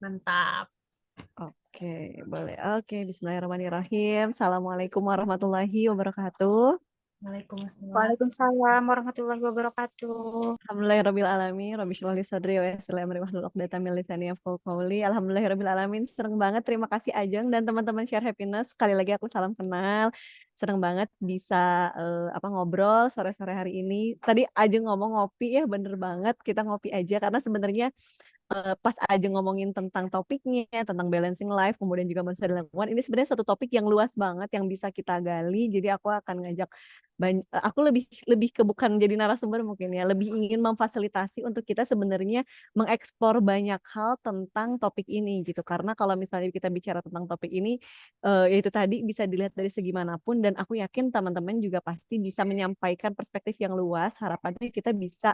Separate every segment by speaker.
Speaker 1: Mantap.
Speaker 2: Oke, boleh. Oke, bismillahirrahmanirrahim. Assalamualaikum warahmatullahi wabarakatuh.
Speaker 1: Waalaikumsalam.
Speaker 3: Waalaikumsalam warahmatullahi wabarakatuh.
Speaker 2: Alhamdulillahirrabbilalamin. Rabbi shrah li sadri wa yassir li amri wahlul 'uqdatam min lisani yafqahu qawli. Alhamdulillahirrabbilalamin. Seneng banget. Terima kasih Ajeng dan teman-teman Share Happiness. Sekali lagi aku salam kenal. Seneng banget bisa ngobrol sore-sore hari ini. Tadi Ajeng ngomong ngopi ya, bener banget. Kita ngopi aja karena sebenarnya pas aja ngomongin tentang topiknya, tentang balancing life, kemudian juga manusia dan lingkungan, ini sebenarnya satu topik yang luas banget yang bisa kita gali. Jadi aku akan ngajak aku lebih lebih ke bukan jadi narasumber mungkin ya, lebih ingin memfasilitasi untuk kita sebenarnya mengeksplor banyak hal tentang topik ini gitu. Karena kalau misalnya kita bicara tentang topik ini, ya itu tadi bisa dilihat dari segi manapun dan aku yakin teman-teman juga pasti bisa menyampaikan perspektif yang luas. Harapannya kita bisa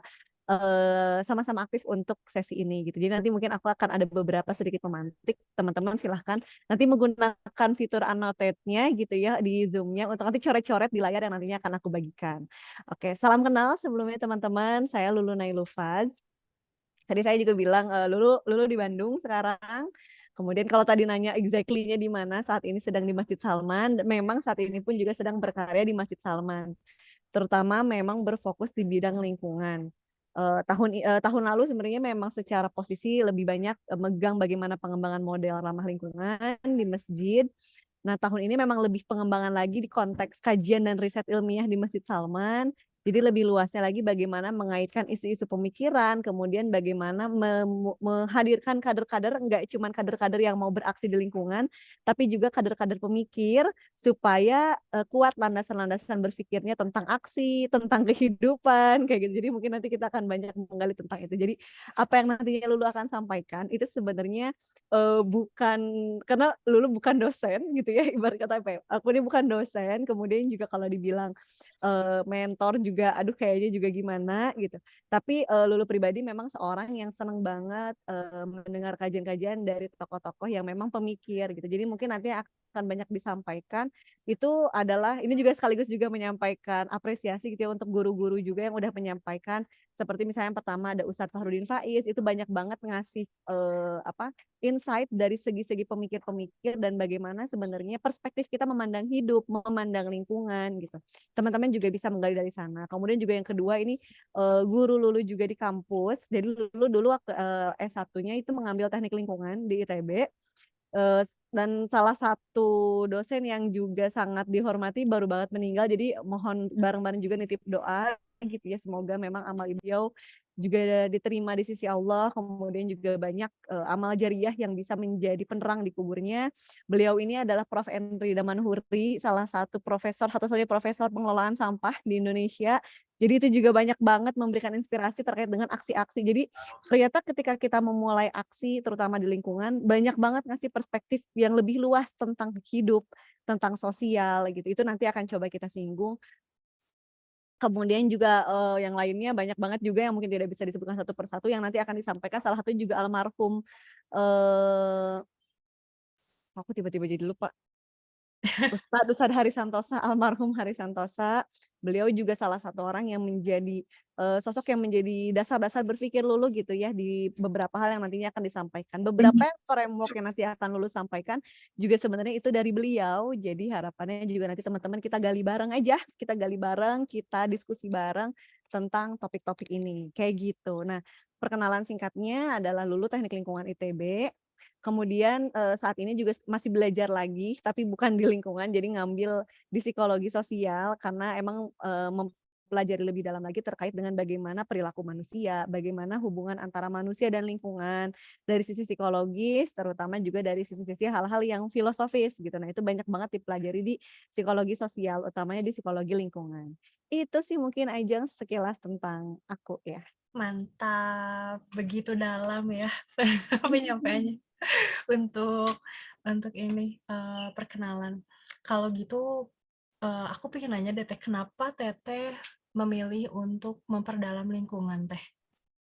Speaker 2: sama-sama aktif untuk sesi ini gitu. Jadi nanti mungkin aku akan ada beberapa sedikit pemantik, teman-teman silahkan nanti menggunakan fitur annotate-nya gitu ya di Zoom-nya untuk nanti coret-coret di layar yang nantinya akan aku bagikan. Oke, salam kenal sebelumnya teman-teman. Saya Lulu Nailufaz. Tadi saya juga bilang Lulu di Bandung sekarang. Kemudian kalau tadi nanya exactly-nya di mana, saat ini sedang di Masjid Salman. Memang saat ini pun juga sedang berkarya di Masjid Salman, terutama memang berfokus di bidang lingkungan. Tahun lalu sebenarnya memang secara posisi lebih banyak megang bagaimana pengembangan model ramah lingkungan di masjid. Nah, tahun ini memang lebih pengembangan lagi di konteks kajian dan riset ilmiah di Masjid Salman. Jadi lebih luasnya lagi bagaimana mengaitkan isu-isu pemikiran, kemudian bagaimana menghadirkan kader-kader, enggak cuma kader-kader yang mau beraksi di lingkungan, tapi juga kader-kader pemikir supaya kuat landasan-landasan berpikirnya tentang aksi, tentang kehidupan, kayak gitu. Jadi mungkin nanti kita akan banyak menggali tentang itu. Jadi apa yang nantinya Lulu akan sampaikan itu sebenarnya bukan karena Lulu bukan dosen gitu ya, ibarat kata apa ya, aku ini bukan dosen, kemudian juga kalau dibilang mentor juga aduh kayaknya juga gimana gitu. Tapi Lulu pribadi memang seorang yang seneng banget mendengar kajian-kajian dari tokoh-tokoh yang memang pemikir gitu. Jadi mungkin nanti akan banyak disampaikan itu adalah ini juga sekaligus juga menyampaikan apresiasi gitu ya untuk guru-guru juga yang udah menyampaikan, seperti misalnya yang pertama ada Ustadz Fahrudin Faiz, itu banyak banget ngasih insight dari segi-segi pemikir-pemikir dan bagaimana sebenarnya perspektif kita memandang hidup, memandang lingkungan gitu. Teman-teman juga bisa menggali dari sana. Kemudian juga yang kedua ini guru Lulu juga di kampus. Jadi Lulu dulu waktu S1-nya itu mengambil teknik lingkungan di ITB. Dan salah satu dosen yang juga sangat dihormati baru banget meninggal, jadi mohon bareng-bareng juga nitip doa gitu ya, semoga memang amal beliau juga diterima di sisi Allah, kemudian juga banyak amal jariah yang bisa menjadi penerang di kuburnya. Beliau ini adalah Prof. Enri Damanhuri, salah satu profesor, satu-satunya profesor pengelolaan sampah di Indonesia. Jadi itu juga banyak banget memberikan inspirasi terkait dengan aksi-aksi. Jadi ternyata ketika kita memulai aksi, terutama di lingkungan, banyak banget ngasih perspektif yang lebih luas tentang hidup, tentang sosial gitu. Itu nanti akan coba kita singgung. Kemudian juga yang lainnya banyak banget juga yang mungkin tidak bisa disebutkan satu persatu yang nanti akan disampaikan. Salah satu juga almarhum, aku tiba-tiba jadi lupa. Ustadz Hari Santosa, almarhum Hari Santosa, beliau juga salah satu orang yang menjadi sosok yang menjadi dasar-dasar berpikir Lulu gitu ya di beberapa hal yang nantinya akan disampaikan. Beberapa framework yang nanti akan Lulu sampaikan juga sebenarnya itu dari beliau. Jadi harapannya juga nanti teman-teman kita gali bareng aja, kita gali bareng, kita diskusi bareng tentang topik-topik ini. Kayak gitu. Nah, perkenalan singkatnya adalah Lulu Teknik Lingkungan ITB. Kemudian saat ini juga masih belajar lagi, tapi bukan di lingkungan, jadi ngambil di psikologi sosial karena emang mempelajari lebih dalam lagi terkait dengan bagaimana perilaku manusia, bagaimana hubungan antara manusia dan lingkungan dari sisi psikologis, terutama juga dari sisi-sisi hal-hal yang filosofis gitu. Nah itu banyak banget dipelajari di psikologi sosial, utamanya di psikologi lingkungan. Itu sih mungkin Ajeng sekilas tentang aku ya.
Speaker 1: Mantap. Begitu dalam ya penyampaiannya untuk ini perkenalan. Kalau gitu aku pengen nanya deh Teh, kenapa Teteh memilih untuk memperdalam lingkungan Teh?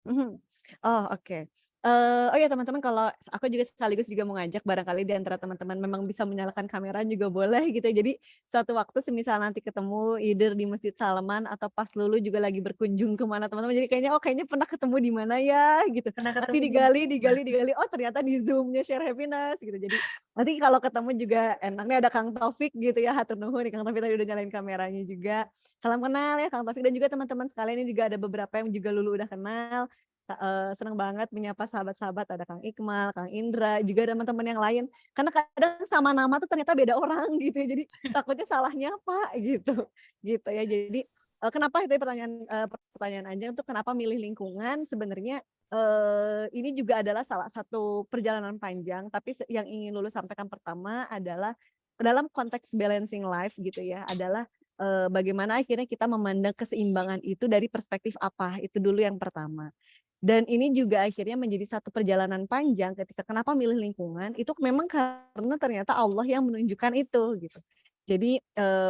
Speaker 2: Mhm. Oh, oke. Oh ya teman-teman, kalau aku juga sekaligus juga mau ngajak barangkali di antara teman-teman memang bisa menyalakan kamera juga boleh gitu ya. Jadi suatu waktu semisal nanti ketemu either di Masjid Salaman atau pas Lulu juga lagi berkunjung ke mana teman-teman, jadi kayaknya pernah ketemu di mana ya gitu.
Speaker 1: Pernah
Speaker 2: Nanti
Speaker 1: ketemu di
Speaker 2: digali, oh ternyata di Zoom-nya Share Happiness gitu. Jadi nanti kalau ketemu juga enaknya ada Kang Taufik gitu ya, hatur nuhun nih Kang Taufik tadi udah nyalain kameranya juga. Salam kenal ya Kang Taufik dan juga teman-teman sekalian, ini juga ada beberapa yang juga Lulu udah kenal. Senang banget menyapa sahabat-sahabat, ada Kang Ikmal, Kang Indra, juga ada teman-teman yang lain. Karena kadang sama nama tuh ternyata beda orang gitu ya, jadi takutnya salahnya apa gitu, gitu ya. Jadi, kenapa itu pertanyaan Anjang tuh kenapa milih lingkungan, sebenarnya, ini juga adalah salah satu perjalanan panjang, tapi yang ingin Lulu sampaikan pertama adalah dalam konteks balancing life gitu ya, adalah, bagaimana akhirnya kita memandang keseimbangan itu dari perspektif apa, itu dulu yang pertama. Dan ini juga akhirnya menjadi satu perjalanan panjang ketika kenapa milih lingkungan, itu memang karena ternyata Allah yang menunjukkan itu gitu. Jadi,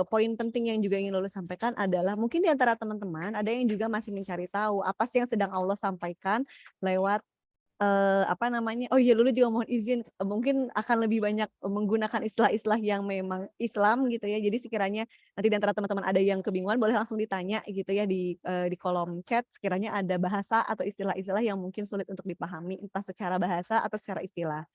Speaker 2: poin penting yang juga ingin Lulu sampaikan adalah mungkin di antara teman-teman ada yang juga masih mencari tahu apa sih yang sedang Allah sampaikan lewat apa namanya, oh iya Lulu juga mohon izin, mungkin akan lebih banyak menggunakan istilah-istilah yang memang Islam gitu ya. Jadi sekiranya nanti di antara teman-teman ada yang kebingungan boleh langsung ditanya gitu ya di kolom chat sekiranya ada bahasa atau istilah-istilah yang mungkin sulit untuk dipahami entah secara bahasa atau secara istilah.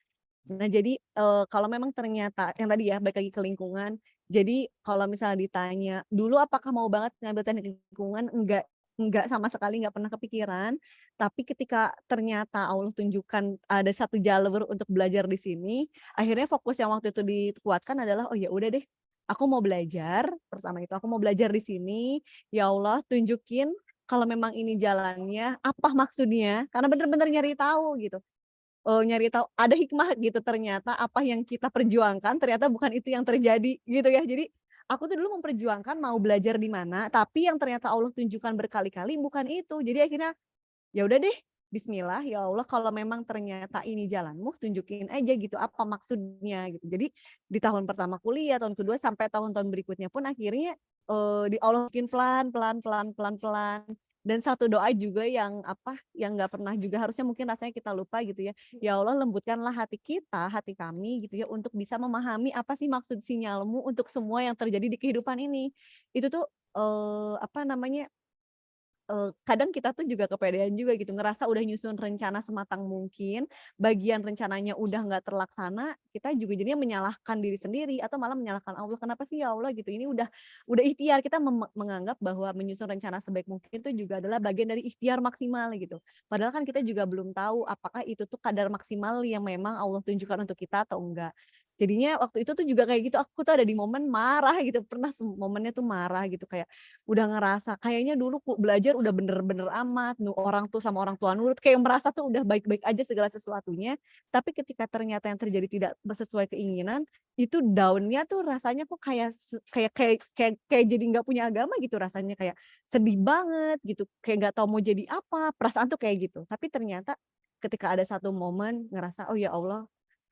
Speaker 2: Nah jadi, kalau memang ternyata yang tadi ya balik lagi ke lingkungan, jadi kalau misalnya ditanya, dulu apakah mau banget ngambil teknik lingkungan? Enggak sama sekali nggak pernah kepikiran, tapi ketika ternyata Allah tunjukkan ada satu jalur untuk belajar di sini, akhirnya fokus yang waktu itu dikuatkan adalah, "Oh ya udah deh, aku mau belajar," pertama itu, "aku mau belajar di sini, ya Allah tunjukin kalau memang ini jalannya, apa maksudnya?" Karena bener-bener nyari tahu gitu. Nyari tahu ada hikmah gitu ternyata apa yang kita perjuangkan ternyata bukan itu yang terjadi gitu ya. Jadi aku tuh dulu memperjuangkan mau belajar di mana, tapi yang ternyata Allah tunjukkan berkali-kali bukan itu. Jadi akhirnya ya udah deh, bismillah ya Allah kalau memang ternyata ini jalanmu tunjukin aja gitu apa maksudnya gitu. Jadi di tahun pertama kuliah, tahun kedua sampai tahun-tahun berikutnya pun akhirnya, di Allah mungkin pelan pelan pelan pelan pelan. Dan satu doa juga yang apa, yang nggak pernah juga harusnya mungkin rasanya kita lupa gitu ya. Ya Allah lembutkanlah hati kita, hati kami gitu ya untuk bisa memahami apa sih maksud sinyalmu untuk semua yang terjadi di kehidupan ini. Itu tuh, apa namanya, kadang kita tuh juga kepedean juga gitu, ngerasa udah nyusun rencana sematang mungkin, bagian rencananya udah nggak terlaksana, kita juga jadinya menyalahkan diri sendiri atau malah menyalahkan Allah, "Kenapa sih ya Allah?" Gitu. Ini udah ikhtiar, kita menganggap bahwa menyusun rencana sebaik mungkin itu juga adalah bagian dari ikhtiar maksimal gitu. Padahal kan kita juga belum tahu apakah itu tuh kadar maksimal yang memang Allah tunjukkan untuk kita atau enggak. Jadinya waktu itu tuh juga kayak gitu, aku tuh ada di momen marah gitu, pernah tuh momennya tuh marah gitu, kayak udah ngerasa kayaknya dulu belajar udah bener-bener amat, orang tuh sama orang tua nurut, kayak merasa tuh udah baik-baik aja segala sesuatunya, tapi ketika ternyata yang terjadi tidak sesuai keinginan, itu down-nya tuh rasanya kok kayak kayak jadi nggak punya agama gitu rasanya, kayak sedih banget gitu, kayak nggak tahu mau jadi apa, perasaan tuh kayak gitu. Tapi ternyata ketika ada satu momen ngerasa, "Oh ya Allah,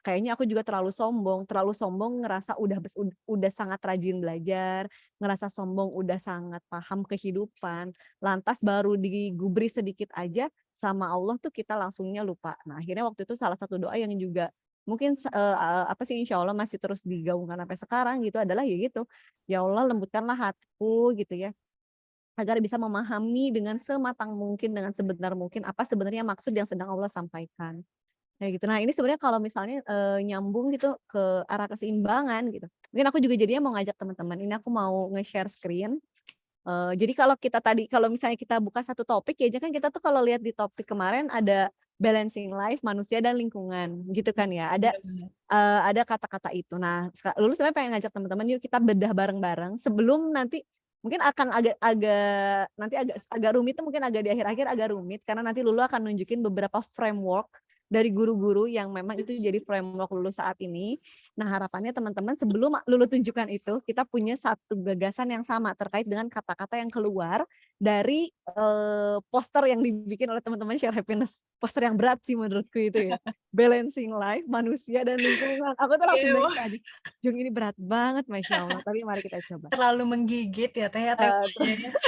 Speaker 2: kayaknya aku juga terlalu sombong ngerasa udah sangat rajin belajar, ngerasa sombong udah sangat paham kehidupan, lantas baru digubris sedikit aja sama Allah tuh kita langsungnya lupa." Nah, akhirnya waktu itu salah satu doa yang juga mungkin apa sih, insya Allah masih terus digaungkan sampai sekarang gitu adalah ya gitu, "Ya Allah lembutkanlah hatiku," gitu ya, "agar bisa memahami dengan sematang mungkin, dengan sebenar mungkin apa sebenarnya maksud yang sedang Allah sampaikan." Kayak gitu. Nah, ini sebenarnya kalau misalnya, nyambung gitu ke arah keseimbangan gitu, mungkin aku juga jadinya mau ngajak teman-teman, ini aku mau nge-share screen, jadi kalau kita tadi kalau misalnya kita buka satu topik ya kan kita tuh kalau lihat di topik kemarin ada balancing life, manusia dan lingkungan gitu kan ya,
Speaker 1: bener-bener.
Speaker 2: ada kata-kata itu. Nah, Lulu sebenarnya pengen ngajak teman-teman yuk kita bedah bareng-bareng sebelum nanti mungkin akan agak agak nanti agak rumit tuh mungkin agak di akhir-akhir agak rumit karena nanti Lulu akan nunjukin beberapa framework dari guru-guru yang memang itu jadi framework Lulu saat ini. Nah, harapannya teman-teman sebelum Lulu tunjukkan itu, kita punya satu gagasan yang sama terkait dengan kata-kata yang keluar dari, poster yang dibikin oleh teman-teman Share Happiness. Poster yang berat sih menurutku itu ya. Balancing life, manusia, dan lingkungan. Aku tuh langsung
Speaker 1: Iya,
Speaker 2: bilang
Speaker 1: emang
Speaker 2: tadi, "Jung ini berat banget, Masya Allah." Tapi mari kita coba.
Speaker 1: terlalu menggigit ya Teh ya
Speaker 2: Eee,
Speaker 1: temanya ya.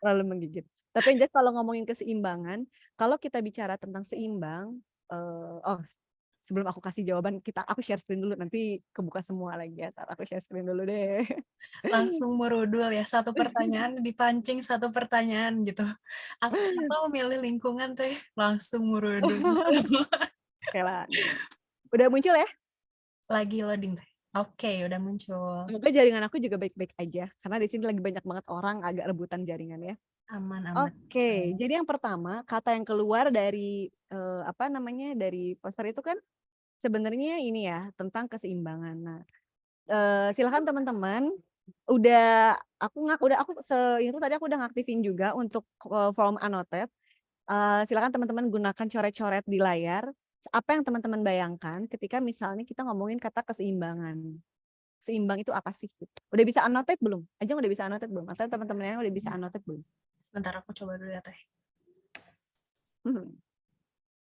Speaker 2: Terlalu menggigit. Tapi yang jelas kalau ngomongin keseimbangan, kalau kita bicara tentang seimbang, oh sebelum aku kasih jawaban aku share screen dulu, nanti kebuka semua lagi ya. Ntar aku share screen dulu deh.
Speaker 1: Langsung merudul ya, satu pertanyaan dipancing satu pertanyaan gitu. Aku kenapa memilih lingkungan teh? Langsung merudul.
Speaker 2: Oke lah. Udah muncul ya?
Speaker 1: Lagi loading teh. Oke, udah muncul.
Speaker 2: Semoga jaringan aku juga baik-baik aja, karena di sini lagi banyak banget orang agak rebutan jaringan ya.
Speaker 1: Aman-aman.
Speaker 2: Oke, jadi yang pertama kata yang keluar dari apa namanya dari poster itu kan sebenarnya ini ya tentang keseimbangan. Nah, silakan teman-teman itu tadi aku udah ngaktifin juga untuk form annotate. Silakan teman-teman gunakan coret-coret di layar. Apa yang teman-teman bayangkan ketika misalnya kita ngomongin kata keseimbangan. Seimbang itu apa sih? Udah bisa annotate belum? Ajeng udah bisa annotate belum? Atau teman-teman yang udah bisa annotate belum?
Speaker 1: Sebentar aku coba dulu ya teh.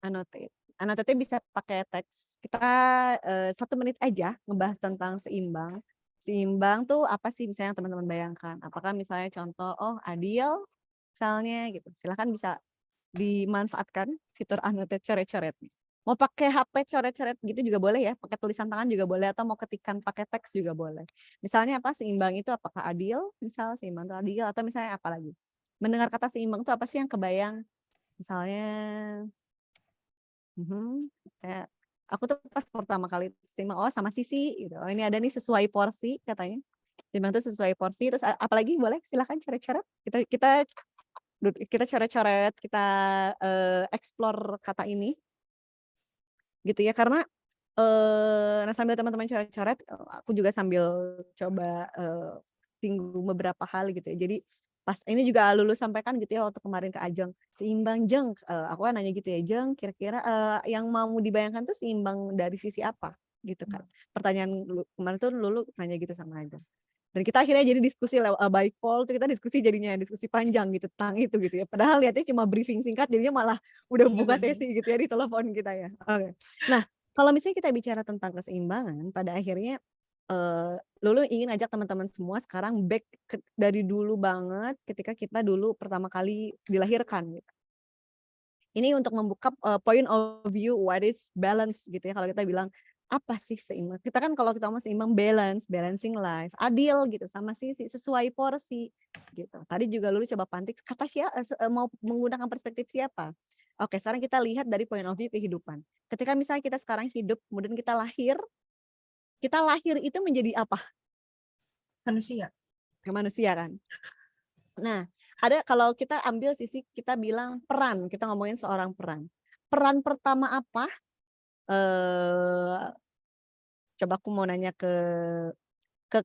Speaker 2: Annotate. Annotate bisa pakai teks. Kita 1 menit aja ngebahas tentang seimbang. Seimbang tuh apa sih misalnya teman-teman bayangkan? Apakah misalnya contoh, adil misalnya gitu. Silahkan bisa dimanfaatkan fitur annotate coret-coret. Mau pakai HP coret-coret gitu juga boleh ya, pakai tulisan tangan juga boleh, atau mau ketikan pakai teks juga boleh. Misalnya apa seimbang itu apakah adil? Misal seimbang itu adil, atau misalnya apa lagi? Mendengar kata seimbang itu apa sih yang kebayang? Misalnya kayak aku tuh pas pertama kali seimbang, sama sisi gitu. Ini ada nih sesuai porsi katanya. Seimbang itu sesuai porsi. Terus apalagi boleh silahkan coret-coret. Kita coret-coret, kita explore kata ini gitu ya, karena nah sambil teman-teman coret-coret, aku juga sambil coba singgung beberapa hal gitu ya. Jadi pas ini juga Lulu sampaikan gitu ya waktu kemarin ke Ajeng, seimbang Jeng, aku kan nanya gitu ya, Jeng kira-kira yang mau dibayangkan tuh seimbang dari sisi apa gitu kan. Pertanyaan kemarin tuh Lulu nanya gitu sama Ajeng. Dan kita akhirnya jadi diskusi by call tuh, kita diskusi panjang gitu tentang itu gitu ya. Padahal lihatnya cuma briefing singkat, jadinya malah udah buka sesi gitu ya di telepon kita ya. Oke. Nah, kalau misalnya kita bicara tentang keseimbangan, pada akhirnya Lulu ingin ajak teman-teman semua sekarang back dari dulu banget ketika kita dulu pertama kali dilahirkan gitu. Ini untuk membuka point of view what is balance gitu ya, kalau kita bilang apa sih seimbang? Kita kan kalau kita mau seimbang balancing life, adil gitu sama sisi, sesuai porsi gitu. Tadi juga Lulu coba pantik kata mau menggunakan perspektif siapa? Oke, sekarang kita lihat dari point of view kehidupan. Ketika misalnya kita sekarang hidup, kemudian kita lahir itu menjadi apa?
Speaker 1: Manusia.
Speaker 2: Ke manusia kan. Nah, ada kalau kita ambil sisi kita bilang peran, kita ngomongin seorang peran. Peran pertama apa? Coba aku mau nanya ke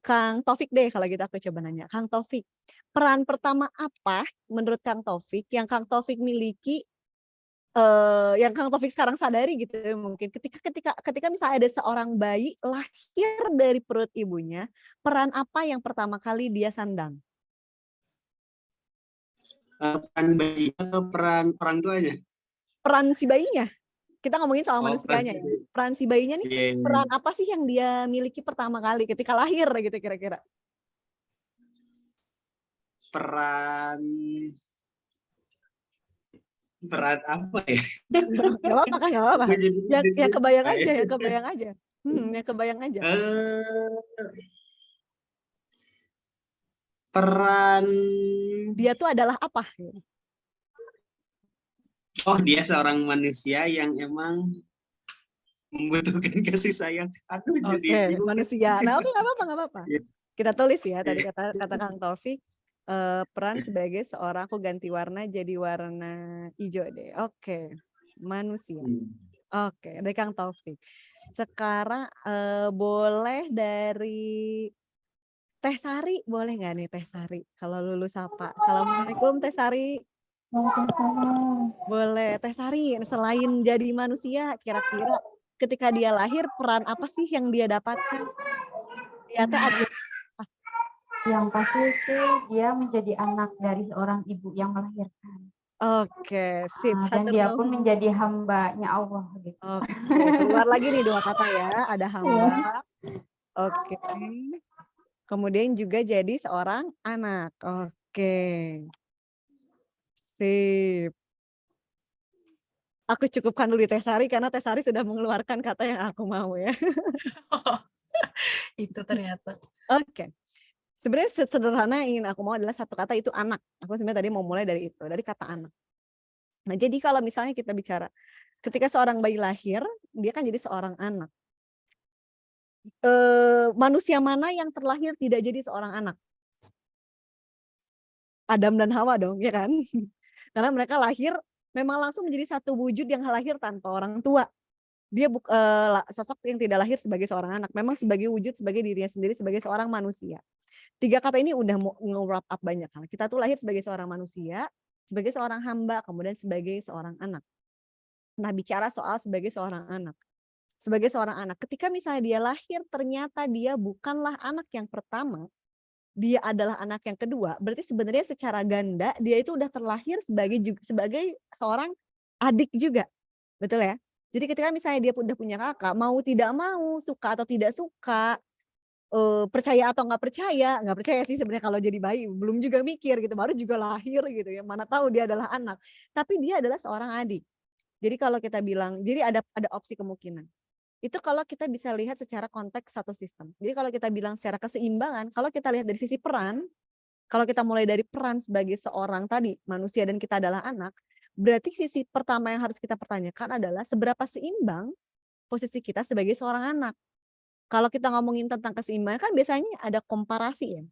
Speaker 2: Kang Taufik deh, kalau gitu aku coba nanya. Kang Taufik, peran pertama apa menurut Kang Taufik yang Kang Taufik miliki, yang Kang Taufik sekarang sadari gitu ya mungkin ketika misalnya ada seorang bayi lahir dari perut ibunya, peran apa yang pertama kali dia sandang?
Speaker 4: Peran bayi atau peran orang tuanya?
Speaker 2: Peran si bayinya. Kita ngomongin soal
Speaker 4: Peran
Speaker 2: manusianya ya. Peran si bayinya nih, peran apa sih yang dia miliki pertama kali ketika lahir gitu kira-kira?
Speaker 4: Peran apa ya?
Speaker 2: Gak apa-apa kan, gak apa-apa. Yang kebayang aja, yang kebayang aja.
Speaker 4: Peran
Speaker 2: dia tuh adalah apa?
Speaker 4: dia seorang manusia yang emang membutuhkan kasih sayang. Aduh, jadi
Speaker 2: manusia. Nah, oke, nggak apa-apa. Kita tulis ya tadi kata Kang Taufik, peran sebagai seorang, aku ganti warna jadi warna hijau deh. Oke, manusia. Oke, dari Kang Taufik. Sekarang boleh dari Teh Sari, boleh nggak nih Teh Sari? Kalau Lulu sapa. Assalamualaikum Teh Sari. Boleh Teh Sari, selain jadi manusia, kira-kira ketika dia lahir peran apa sih yang dia dapatkan? Dia teh adil.
Speaker 5: Yang pasti sih dia menjadi anak dari seorang ibu yang melahirkan.
Speaker 2: Oke, sip.
Speaker 5: Dan dia pun menjadi hambanya Allah gitu.
Speaker 2: Oke, keluar lagi nih 2 kata ya, ada hamba. Oke. Kemudian juga jadi seorang anak. Oke. Sip. Aku cukupkan dulu di Teh Sari karena Teh Sari sudah mengeluarkan kata yang aku mau ya.
Speaker 1: Itu ternyata.
Speaker 2: Oke. Sebenarnya sederhana yang ingin aku mau adalah satu kata itu anak. Aku sebenarnya tadi mau mulai dari itu, dari kata anak. Nah, jadi kalau misalnya kita bicara ketika seorang bayi lahir, dia kan jadi seorang anak. Manusia mana yang terlahir tidak jadi seorang anak? Adam dan Hawa dong, ya kan? Karena mereka lahir memang langsung menjadi satu wujud yang lahir tanpa orang tua. Dia sosok yang tidak lahir sebagai seorang anak, memang sebagai wujud, sebagai dirinya sendiri, sebagai seorang manusia. 3 kata ini udah nge-wrap up banyak hal. Kita tuh lahir sebagai seorang manusia, sebagai seorang hamba, kemudian sebagai seorang anak. Nah, bicara soal sebagai seorang anak. Sebagai seorang anak, ketika misalnya dia lahir ternyata dia bukanlah anak yang pertama, dia adalah anak yang kedua, berarti sebenarnya secara ganda dia itu udah terlahir sebagai seorang adik juga. Betul ya? Jadi ketika misalnya dia udah punya kakak, mau tidak mau, suka atau tidak suka, percaya atau nggak percaya sih sebenarnya kalau jadi bayi, belum juga mikir gitu, baru juga lahir gitu ya, mana tahu dia adalah anak. Tapi dia adalah seorang adik. Jadi kalau kita bilang, jadi ada opsi kemungkinan. Itu kalau kita bisa lihat secara konteks satu sistem. Jadi kalau kita bilang secara keseimbangan, kalau kita lihat dari sisi peran, kalau kita mulai dari peran sebagai seorang tadi, manusia dan kita adalah anak, berarti sisi pertama yang harus kita pertanyakan adalah seberapa seimbang posisi kita sebagai seorang anak. Kalau kita ngomongin tentang keseimbangan kan biasanya ada komparasi ya.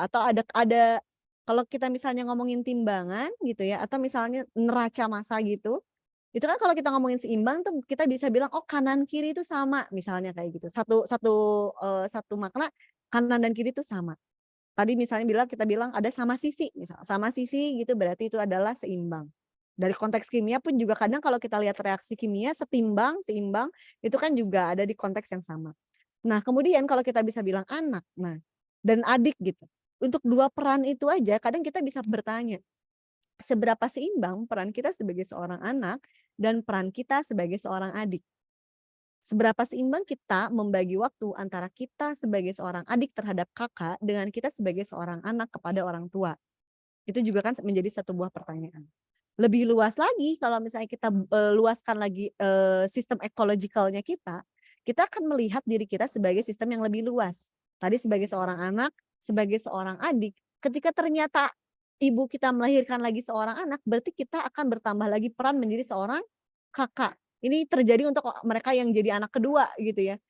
Speaker 2: Atau ada kalau kita misalnya ngomongin timbangan gitu ya, atau misalnya neraca massa gitu, itu kan kalau kita ngomongin seimbang tuh kita bisa bilang, oh kanan kiri itu sama, misalnya kayak gitu. Satu makna kanan dan kiri itu sama. Tadi misalnya kita bilang ada sama sisi, misal sama sisi gitu berarti itu adalah seimbang. Dari konteks kimia pun juga kadang kalau kita lihat reaksi kimia seimbang, itu kan juga ada di konteks yang sama. Nah, kemudian kalau kita bisa bilang anak, nah dan adik gitu. Untuk 2 peran itu aja kadang kita bisa bertanya, seberapa seimbang peran kita sebagai seorang anak dan peran kita sebagai seorang adik. Seberapa seimbang kita membagi waktu antara kita sebagai seorang adik terhadap kakak dengan kita sebagai seorang anak kepada orang tua. Itu juga kan menjadi satu buah pertanyaan. Lebih luas lagi kalau misalnya kita luaskan lagi sistem ekologikalnya kita akan melihat diri kita sebagai sistem yang lebih luas. Tadi sebagai seorang anak, sebagai seorang adik, ketika ternyata ibu kita melahirkan lagi seorang anak, berarti kita akan bertambah lagi peran menjadi seorang kakak. Ini terjadi untuk mereka yang jadi anak kedua gitu ya.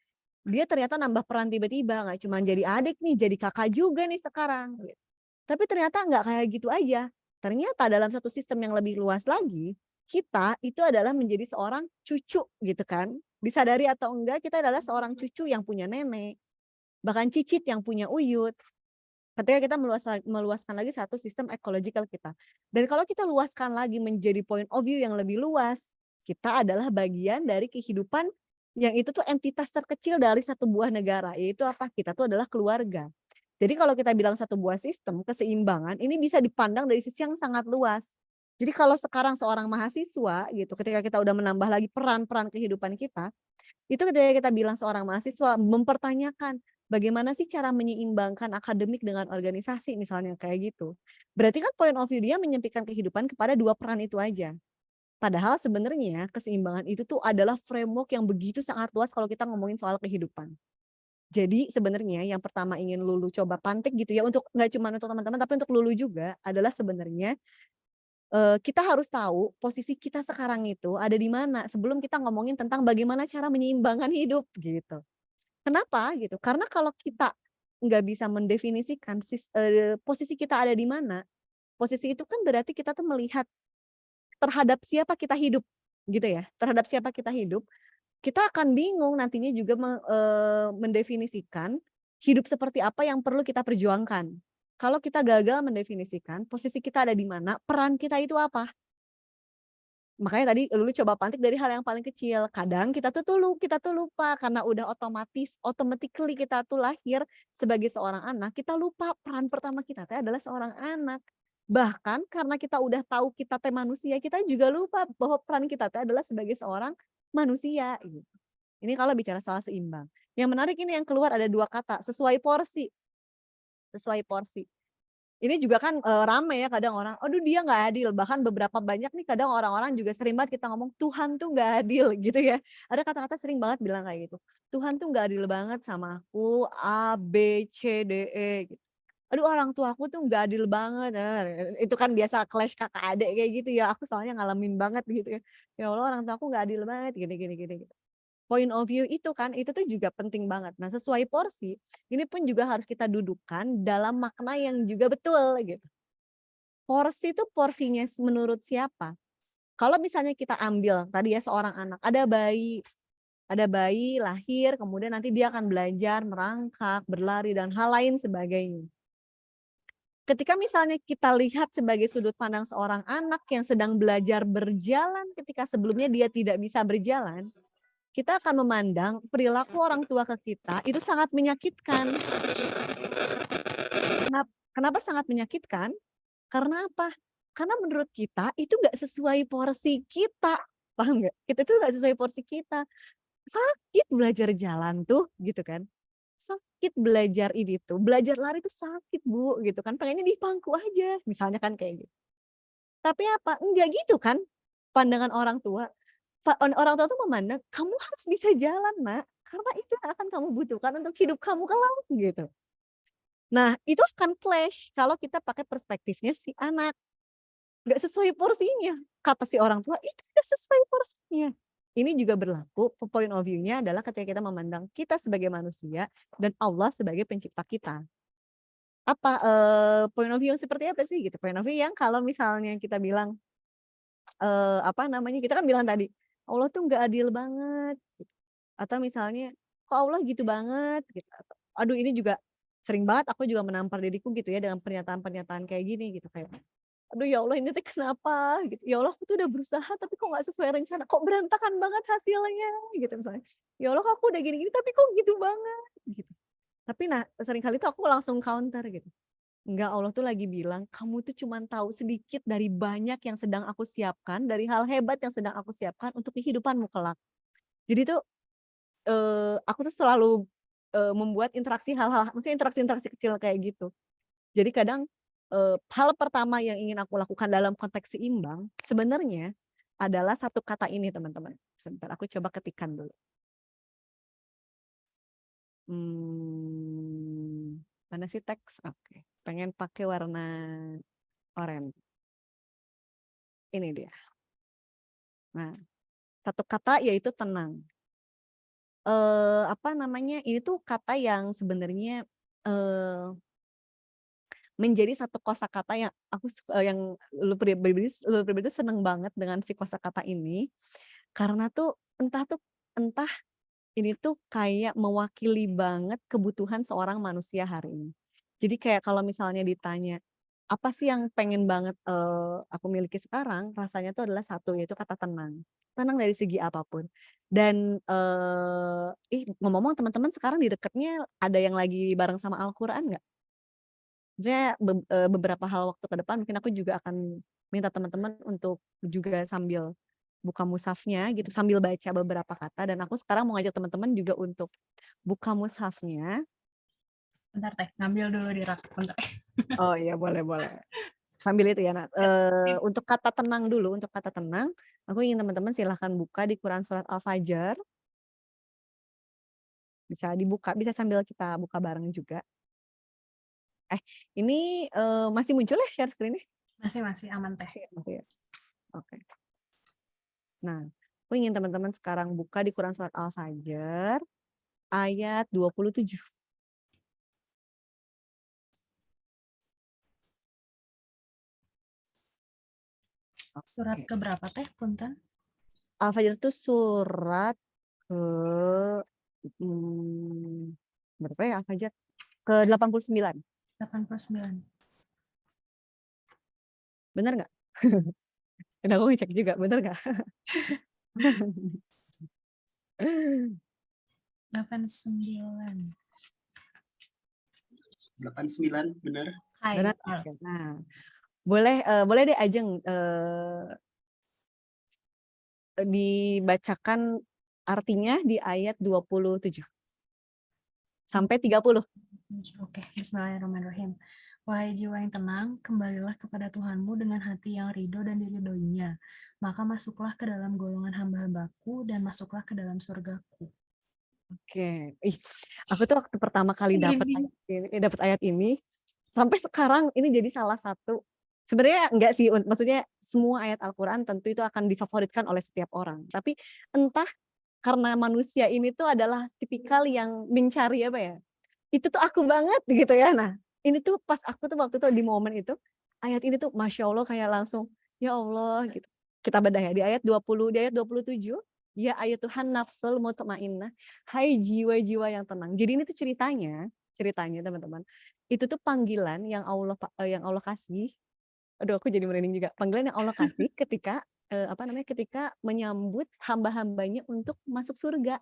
Speaker 2: Dia ternyata nambah peran tiba-tiba, nggak cuma jadi adik nih, jadi kakak juga nih sekarang. Tapi ternyata nggak kayak gitu aja. Ternyata dalam satu sistem yang lebih luas lagi, kita itu adalah menjadi seorang cucu gitu kan. Disadari atau enggak, kita adalah seorang cucu yang punya nenek, bahkan cicit yang punya uyut. Ketika kita meluaskan lagi satu sistem ekologikal kita. Dan kalau kita luaskan lagi menjadi point of view yang lebih luas, kita adalah bagian dari kehidupan yang itu tuh entitas terkecil dari satu buah negara, yaitu apa? Kita tuh adalah keluarga. Jadi kalau kita bilang satu buah sistem keseimbangan, ini bisa dipandang dari sisi yang sangat luas. Jadi kalau sekarang seorang mahasiswa gitu, ketika kita udah menambah lagi peran-peran kehidupan kita, itu ketika kita bilang seorang mahasiswa mempertanyakan bagaimana sih cara menyeimbangkan akademik dengan organisasi misalnya kayak gitu. Berarti kan point of view dia menyempitkan kehidupan kepada 2 peran itu aja. Padahal sebenarnya keseimbangan itu tuh adalah framework yang begitu sangat luas kalau kita ngomongin soal kehidupan. Jadi sebenarnya yang pertama ingin Lulu coba pantik gitu ya, untuk nggak cuma untuk teman-teman tapi untuk Lulu juga adalah sebenarnya kita harus tahu posisi kita sekarang itu ada di mana sebelum kita ngomongin tentang bagaimana cara menyeimbangkan hidup gitu. Kenapa gitu? Karena kalau kita nggak bisa mendefinisikan posisi kita ada di mana, posisi itu kan berarti kita tuh melihat terhadap siapa kita hidup gitu ya, terhadap siapa kita hidup. Kita akan bingung nantinya juga mendefinisikan hidup seperti apa yang perlu kita perjuangkan. Kalau kita gagal mendefinisikan posisi kita ada di mana, peran kita itu apa. Makanya tadi Lulu coba pantik dari hal yang paling kecil. Kadang kita tuh lupa karena udah automatically kita tuh lahir sebagai seorang anak, kita lupa peran pertama kita adalah seorang anak. Bahkan karena kita udah tahu kita manusia, kita juga lupa bahwa peran kita adalah sebagai seorang manusia gitu. Ini kalau bicara soal seimbang. Yang menarik ini yang keluar ada 2 kata, sesuai porsi. Sesuai porsi. Ini juga kan rame ya kadang orang, aduh dia nggak adil. Bahkan beberapa banyak nih kadang orang-orang juga sering banget kita ngomong Tuhan tuh nggak adil gitu ya. Ada kata-kata sering banget bilang kayak gitu. Tuhan tuh nggak adil banget sama aku A, B, C, D, E gitu. Aduh orang tuaku tuh nggak adil banget. Itu kan biasa clash kakak adik kayak gitu ya. Aku soalnya ngalamin banget gitu ya. Ya Allah orang tuaku nggak adil banget gini gini gini. Gitu. Point of view itu kan, itu tuh juga penting banget. Nah sesuai porsi, ini pun juga harus kita dudukkan dalam makna yang juga betul gitu. Porsi itu porsinya menurut siapa? Kalau misalnya kita ambil tadi ya seorang anak, ada bayi lahir, kemudian nanti dia akan belajar merangkak, berlari dan hal lain sebagainya. Ketika misalnya kita lihat sebagai sudut pandang seorang anak yang sedang belajar berjalan ketika sebelumnya dia tidak bisa berjalan, kita akan memandang perilaku orang tua ke kita itu sangat menyakitkan. Kenapa sangat menyakitkan? Karena apa? Karena menurut kita itu nggak sesuai porsi kita, paham nggak? Kita tuh nggak sesuai porsi kita. Sakit belajar jalan tuh, gitu kan? Sakit belajar ini tuh, belajar lari tuh sakit bu, gitu kan? Pengennya di pangku aja, misalnya kan kayak gitu. Tapi apa? Enggak gitu kan? Pandangan orang tua. Orang tua tuh memandang kamu harus bisa jalan nak, karena itu yang akan kamu butuhkan untuk hidup kamu kelak gitu. Nah itu akan clash kalau kita pakai perspektifnya si anak, nggak sesuai porsinya. Kata si orang tua itu tidak sesuai porsinya. Ini juga berlaku, point of view-nya adalah ketika kita memandang kita sebagai manusia dan Allah sebagai pencipta kita. Apa point of view yang seperti apa sih gitu? Point of view yang kalau misalnya kita bilang apa namanya? Kita kan bilang tadi Allah tuh nggak adil banget gitu. Atau misalnya kok Allah gitu banget gitu. Aduh ini juga sering banget aku juga menampar diriku gitu ya dengan pernyataan-pernyataan kayak gini gitu kayak aduh ya Allah ini tuh kenapa gitu. Ya Allah aku tuh udah berusaha tapi kok nggak sesuai rencana. Kok berantakan banget hasilnya gitu misalnya. Ya Allah aku udah gini-gini tapi kok gitu banget gitu. Tapi nah seringkali tuh aku langsung counter gitu. Enggak, Allah tuh lagi bilang, kamu tuh cuman tahu sedikit dari banyak yang sedang aku siapkan, dari hal hebat yang sedang aku siapkan untuk kehidupanmu kelak. Jadi tuh aku tuh selalu membuat interaksi hal-hal, maksudnya interaksi-interaksi kecil kayak gitu. Jadi kadang hal pertama yang ingin aku lakukan dalam konteks seimbang sebenarnya adalah satu kata ini teman-teman. Sebentar, aku coba ketikkan dulu. Mana sih teks? Oke. Pengen pakai warna oranye. Ini dia. Nah, satu kata yaitu tenang. Apa namanya? Ini tuh kata yang sebenarnya menjadi satu kosakata yang aku yang lu pribadi seneng banget dengan si kosakata ini. Karena tuh entah ini tuh kayak mewakili banget kebutuhan seorang manusia hari ini. Jadi kayak kalau misalnya ditanya, apa sih yang pengen banget aku miliki sekarang, rasanya tuh adalah satu, yaitu kata tenang. Tenang dari segi apapun. Dan ngomong-ngomong teman-teman sekarang di dekatnya ada yang lagi bareng sama Al-Quran nggak? Maksudnya beberapa hal waktu ke depan mungkin aku juga akan minta teman-teman untuk juga sambil buka mushafnya gitu, sambil baca beberapa kata dan aku sekarang mau ngajak teman-teman juga untuk buka mushafnya.
Speaker 1: Bentar teh, ngambil dulu di rak. Bentar.
Speaker 2: Oh iya boleh. Sambil itu ya Nak. Untuk kata tenang dulu, untuk kata tenang, aku ingin teman-teman silahkan buka di Quran Surat Al-Fajr. Bisa dibuka, bisa sambil kita buka bareng juga. Ini masih muncul ya share screen-nya?
Speaker 1: Masih aman teh.
Speaker 2: Masih ya? Oke. Nah, aku ingin teman-teman sekarang buka di Quran Surat Al-Fajr ayat 27.
Speaker 1: Surat ke berapa teh, punten?
Speaker 2: Al-Fajr itu surat ke berapa ya Al-Fajr? Ke 89.
Speaker 1: 89.
Speaker 2: Bener nggak? Dan aku ngecek juga, bener nggak?
Speaker 1: 89.
Speaker 4: 89 benar.
Speaker 2: Benar. Nah, boleh deh Ajeng dibacakan artinya di ayat 27 sampai 30.
Speaker 1: Oke, bismillahirrahmanirrahim. Wahai jiwa yang tenang, kembalilah kepada Tuhanmu dengan hati yang ridho dan diridhoinya. Maka masuklah ke dalam golongan hamba-hambaku dan masuklah ke dalam surgaku.
Speaker 2: Oke. Ih, aku tuh waktu pertama kali dapat
Speaker 1: Merinding.
Speaker 2: ayat ini sampai sekarang ini jadi salah satu, sebenarnya enggak sih, maksudnya semua ayat Al-Qur'an tentu itu akan difavoritkan oleh setiap orang. Tapi entah karena manusia ini tuh adalah tipikal yang mencari apa ya, itu tuh aku banget gitu ya. Nah, ini tuh pas aku tuh waktu itu di momen itu, ayat ini tuh Masya Allah kayak langsung, ya Allah gitu. Kita bedah ya, di ayat 20, di ayat 27, ya ayatuhan nafsul mutmainnah, hai jiwa-jiwa yang tenang. Jadi ini tuh ceritanya teman-teman, itu tuh panggilan yang Allah kasih, aduh aku jadi merinding juga, panggilan yang Allah kasih ketika, ketika menyambut hamba-hambanya untuk masuk surga,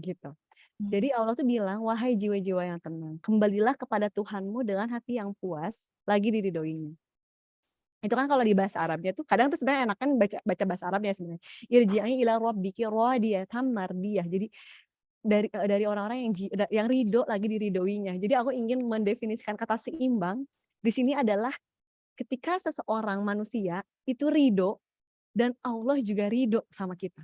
Speaker 2: gitu. Jadi Allah tuh bilang, wahai jiwa-jiwa yang tenang, kembalilah kepada Tuhanmu dengan hati yang puas, lagi diridhoinya. Itu kan kalau di bahasa Arabnya tuh kadang tuh sebenarnya enakan baca bahasa Arabnya sebenarnya. Irji'i ila rabbiki radiyatan mardiyah. Jadi dari orang-orang yang ridho lagi diridhoinya. Jadi aku ingin mendefinisikan kata seimbang di sini adalah ketika seseorang manusia itu ridho dan Allah juga ridho sama kita.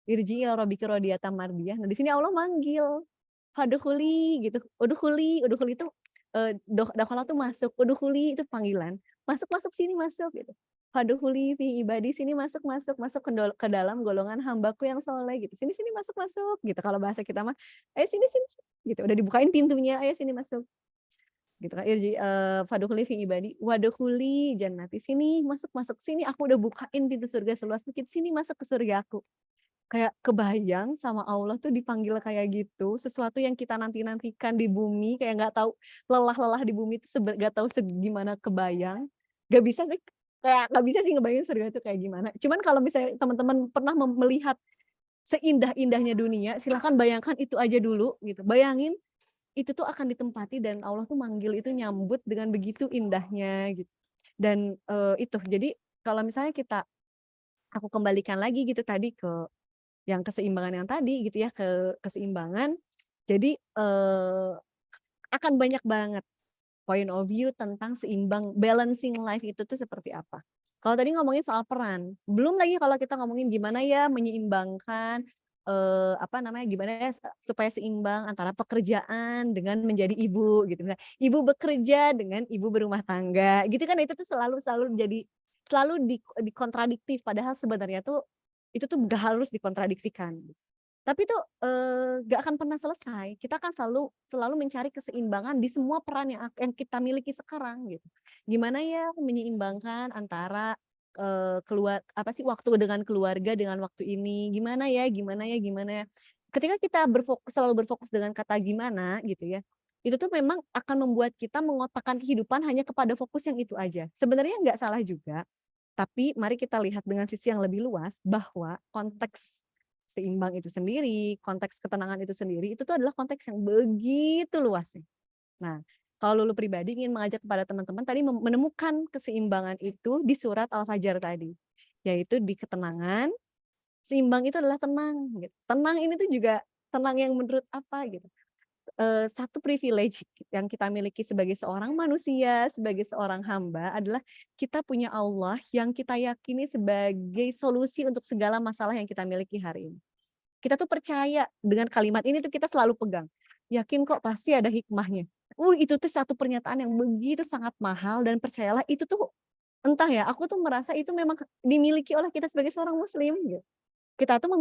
Speaker 2: Irji'i ila rabbiki radiyatan mardiyah. Nah, di sini Allah manggil, fadkhuli gitu. Udkhuli itu dakhala tuh masuk, udkhuli itu panggilan. Masuk sini masuk gitu. Fadkhuli fi ibadi, sini masuk ke dalam golongan hambaku yang soleh gitu. Sini masuk gitu. Kalau bahasa kita mah, ayo sini gitu. Udah dibukain pintunya, ayo sini masuk. Gitu kan. Fadkhuli fi ibadi wadkhuli jannati. Sini masuk sini, aku udah bukain pintu surga seluas bukit. Sini masuk ke surgaku. Kayak kebayang sama Allah tuh dipanggil kayak gitu, sesuatu yang kita nanti-nantikan di bumi, kayak nggak tahu lelah-lelah di bumi itu nggak tahu gimana kebayang, nggak bisa sih, kayak nggak bisa sih ngebayangin surga itu kayak gimana. Cuman kalau misalnya teman-teman pernah melihat seindah-indahnya dunia, silahkan bayangkan itu aja dulu gitu. Bayangin itu tuh akan ditempati dan Allah tuh manggil itu nyambut dengan begitu indahnya gitu. Dan itu jadi kalau misalnya aku kembalikan lagi gitu tadi ke yang keseimbangan yang tadi gitu ya, keseimbangan. Jadi, akan banyak banget point of view tentang seimbang, balancing life itu tuh seperti apa. Kalau tadi ngomongin soal peran, belum lagi kalau kita ngomongin gimana ya menyeimbangkan, gimana ya supaya seimbang antara pekerjaan dengan menjadi ibu gitu. Nah, ibu bekerja dengan ibu berumah tangga gitu kan, itu tuh selalu dikontradiktif padahal sebenarnya tuh itu tuh gak harus dikontradiksikan. Tapi tuh, nggak akan pernah selesai. Kita akan selalu mencari keseimbangan di semua peran yang kita miliki sekarang gitu. Gimana ya menyeimbangkan antara, waktu dengan keluarga dengan waktu ini, gimana ya. Ketika kita selalu berfokus dengan kata gimana gitu ya, itu tuh memang akan membuat kita mengotakkan kehidupan hanya kepada fokus yang itu aja. Sebenarnya nggak salah juga, tapi mari kita lihat dengan sisi yang lebih luas bahwa konteks seimbang itu sendiri, konteks ketenangan itu sendiri, itu tuh adalah konteks yang begitu luasnya. Nah, kalau Lulu pribadi ingin mengajak kepada teman-teman tadi menemukan keseimbangan itu di surat Al-Fajr tadi, yaitu di ketenangan, seimbang itu adalah tenang gitu. Tenang ini tuh juga tenang yang menurut apa gitu, satu privilege yang kita miliki sebagai seorang manusia, sebagai seorang hamba adalah kita punya Allah yang kita yakini sebagai solusi untuk segala masalah yang kita miliki hari ini. Kita tuh percaya dengan kalimat ini tuh kita selalu pegang. Yakin kok pasti ada hikmahnya. Itu tuh satu pernyataan yang begitu sangat mahal dan percayalah itu tuh entah ya, aku tuh merasa itu memang dimiliki oleh kita sebagai seorang muslim gitu. Kita tuh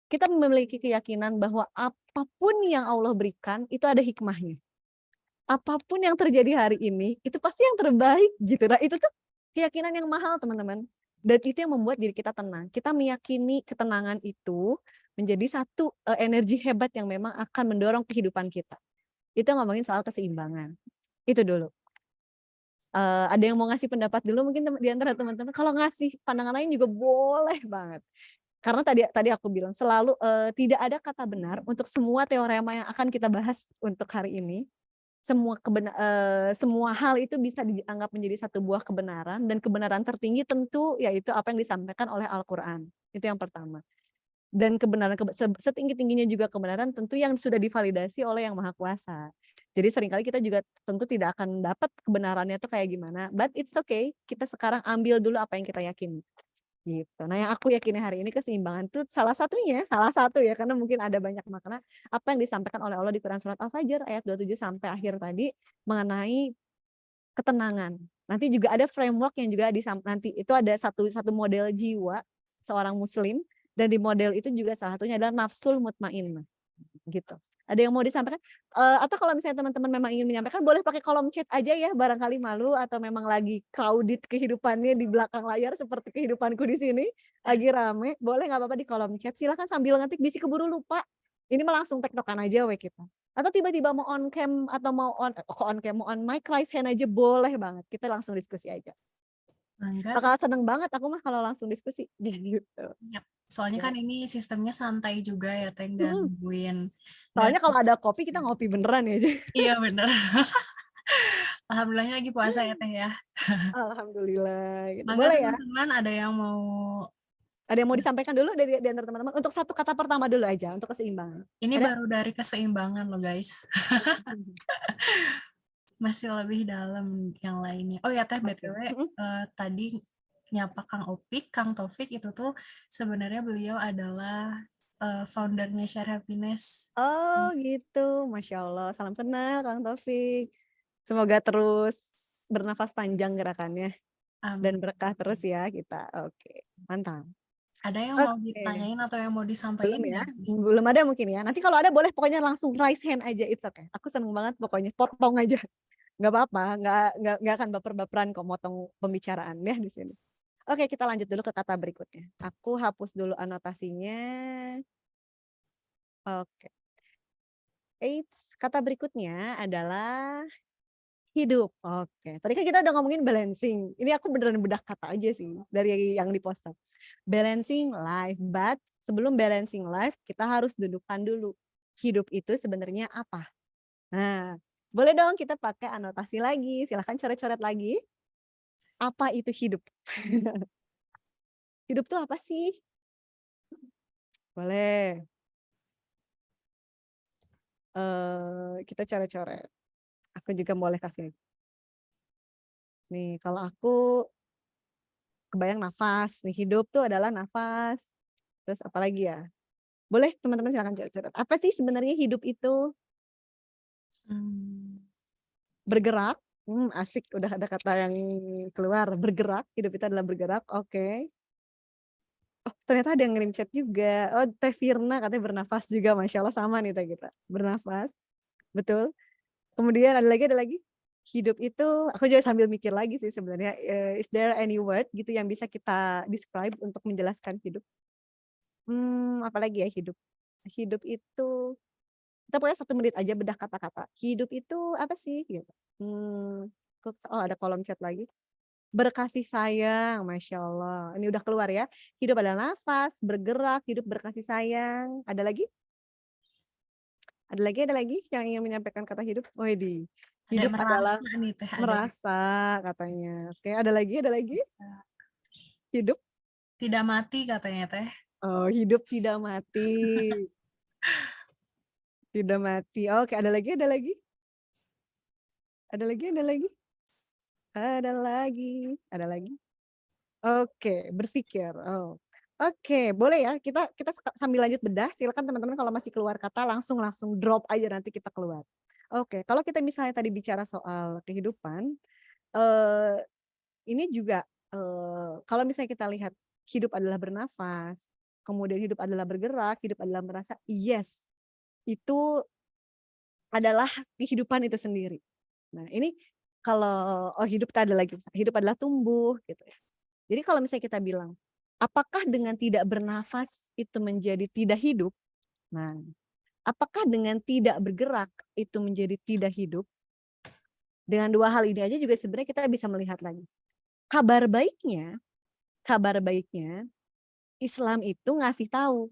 Speaker 2: kita memiliki keyakinan bahwa apapun yang Allah berikan itu ada hikmahnya. Apapun yang terjadi hari ini itu pasti yang terbaik gitu. Nah, itu tuh keyakinan yang mahal, teman-teman. Dan itu yang membuat diri kita tenang. Kita meyakini ketenangan itu menjadi satu energi hebat yang memang akan mendorong kehidupan kita. Itu ngomongin soal keseimbangan. Itu dulu. Ada yang mau ngasih pendapat dulu mungkin di antara teman-teman? Kalau ngasih pandangan lain juga boleh banget. Karena tadi aku bilang selalu tidak ada kata benar untuk semua teorema yang akan kita bahas untuk hari ini. Semua hal itu bisa dianggap menjadi satu buah kebenaran dan kebenaran tertinggi tentu yaitu apa yang disampaikan oleh Al-Qur'an. Itu yang pertama. Dan kebenaran setinggi-tingginya juga kebenaran tentu yang sudah divalidasi oleh Yang Maha Kuasa. Jadi seringkali kita juga tentu tidak akan dapat kebenarannya tuh kayak gimana, but it's okay. Kita sekarang ambil dulu apa yang kita yakini. Gitu. Nah, yang aku yakini hari ini keseimbangan itu salah satu ya, karena mungkin ada banyak makna apa yang disampaikan oleh Allah di Quran surat Al-Fajr ayat 27 sampai akhir tadi mengenai ketenangan. Nanti juga ada framework yang juga nanti itu ada satu model jiwa seorang muslim, dan di model itu juga salah satunya adalah nafsul mutmainnah gitu. Ada yang mau disampaikan? Atau kalau misalnya teman-teman memang ingin menyampaikan, boleh pakai kolom chat aja ya, barangkali malu atau memang lagi crowded kehidupannya di belakang layar seperti kehidupanku di sini, lagi rame, boleh nggak apa-apa di kolom chat. Silakan sambil ngetik, bisi keburu lupa. Ini mah langsung tektokan aja we kita. Atau tiba-tiba mau on cam atau mau on mic, raise hand aja boleh banget. Kita langsung diskusi aja.
Speaker 1: Mangga.
Speaker 2: Bakal seneng banget aku mah kalau langsung diskusi gitu.
Speaker 1: Yap. Soalnya kan ini sistemnya santai juga ya, Teh, gangguin.
Speaker 2: Soalnya kalau ada kopi kita ngopi beneran ya.
Speaker 1: Iya bener. Alhamdulillahnya lagi puasa ya, Teh ya.
Speaker 2: Alhamdulillah. Gitu.
Speaker 1: Mangga
Speaker 2: Boleh ya?
Speaker 1: teman-teman, ada yang mau
Speaker 2: disampaikan dulu dari di antara teman-teman untuk satu kata pertama dulu aja untuk keseimbangan.
Speaker 1: ini
Speaker 2: Ada?
Speaker 1: baru dari keseimbangan loh guys. Masih lebih dalam yang lainnya. Oh ya Teh, BTW tadi nyapa Kang Opik, Kang Taufik itu tuh sebenarnya beliau adalah foundernya Share Happiness.
Speaker 2: Oh gitu, Masya Allah. Salam kenal Kang Taufik. Semoga terus bernafas panjang gerakannya. Dan berkah terus ya kita. Oke, mantap.
Speaker 1: Ada yang mau ditanyain atau yang mau disampaikan?
Speaker 2: Belum ya? Belum ada mungkin ya. Nanti kalau ada boleh pokoknya langsung raise hand aja, it's okay. Aku seneng banget pokoknya, potong aja. Nggak apa-apa, nggak akan baper-baperan kok motong pembicaraan ya di sini. Oke, kita lanjut dulu ke kata berikutnya. Aku hapus dulu anotasinya. Oke. Kata berikutnya adalah hidup. Oke. Tadi kan kita udah ngomongin balancing. Ini aku beneran bedah kata aja sih dari yang dipost. Balancing life, but sebelum balancing life kita harus dudukkan dulu. Hidup itu sebenarnya apa? Nah, boleh dong kita pakai anotasi lagi. Silahkan coret-coret lagi. Apa itu hidup? Hidup tuh apa sih? Boleh. Kita coret-coret. Aku juga boleh kasih. Nih, kalau aku kebayang nafas. Nih, hidup tuh adalah nafas. Terus apa lagi ya? Boleh teman-teman silakan coret-coret. Apa sih sebenarnya hidup itu? Bergerak. Asik, udah ada kata yang keluar. Bergerak, hidup itu adalah bergerak. Oke. Oh, ternyata ada yang ngirim chat juga. Oh, Teh Firna katanya bernafas juga. Masya Allah sama nih Teh kita. Bernafas. Betul. Kemudian ada lagi. Hidup itu, aku juga sambil mikir lagi sih sebenarnya. Is there any word gitu yang bisa kita describe untuk menjelaskan hidup? Apalagi ya hidup. Hidup itu, kita pokoknya 1 menit aja bedah kata-kata. Hidup itu apa sih? Gitu. Oh ada kolom chat lagi. Berkasih sayang, Masya Allah. Ini udah keluar ya. Hidup adalah nafas, bergerak, hidup berkasih sayang. Ada lagi? Ada lagi yang ingin menyampaikan kata hidup? Oh, hidup adalah
Speaker 1: nih, Teh,
Speaker 2: merasa katanya. Oke, ada lagi? Hidup
Speaker 1: tidak mati katanya Teh.
Speaker 2: Oh, hidup tidak mati. Tidak mati. Oke, ada lagi? Ada lagi? Oke, berpikir. Oh. Oke, boleh ya. Kita sambil lanjut bedah. Silakan teman-teman kalau masih keluar kata langsung drop aja nanti kita keluar. Oke, kalau kita misalnya tadi bicara soal kehidupan, ini juga kalau misalnya kita lihat hidup adalah bernafas, kemudian hidup adalah bergerak, hidup adalah merasa, yes, itu adalah kehidupan itu sendiri. Nah, ini kalau hidup adalah tumbuh gitu ya. Jadi kalau misalnya kita bilang, apakah dengan tidak bernafas itu menjadi tidak hidup? Nah, apakah dengan tidak bergerak itu menjadi tidak hidup? Dengan 2 hal ini aja juga sebenarnya kita bisa melihat lagi. Kabar baiknya Islam itu ngasih tahu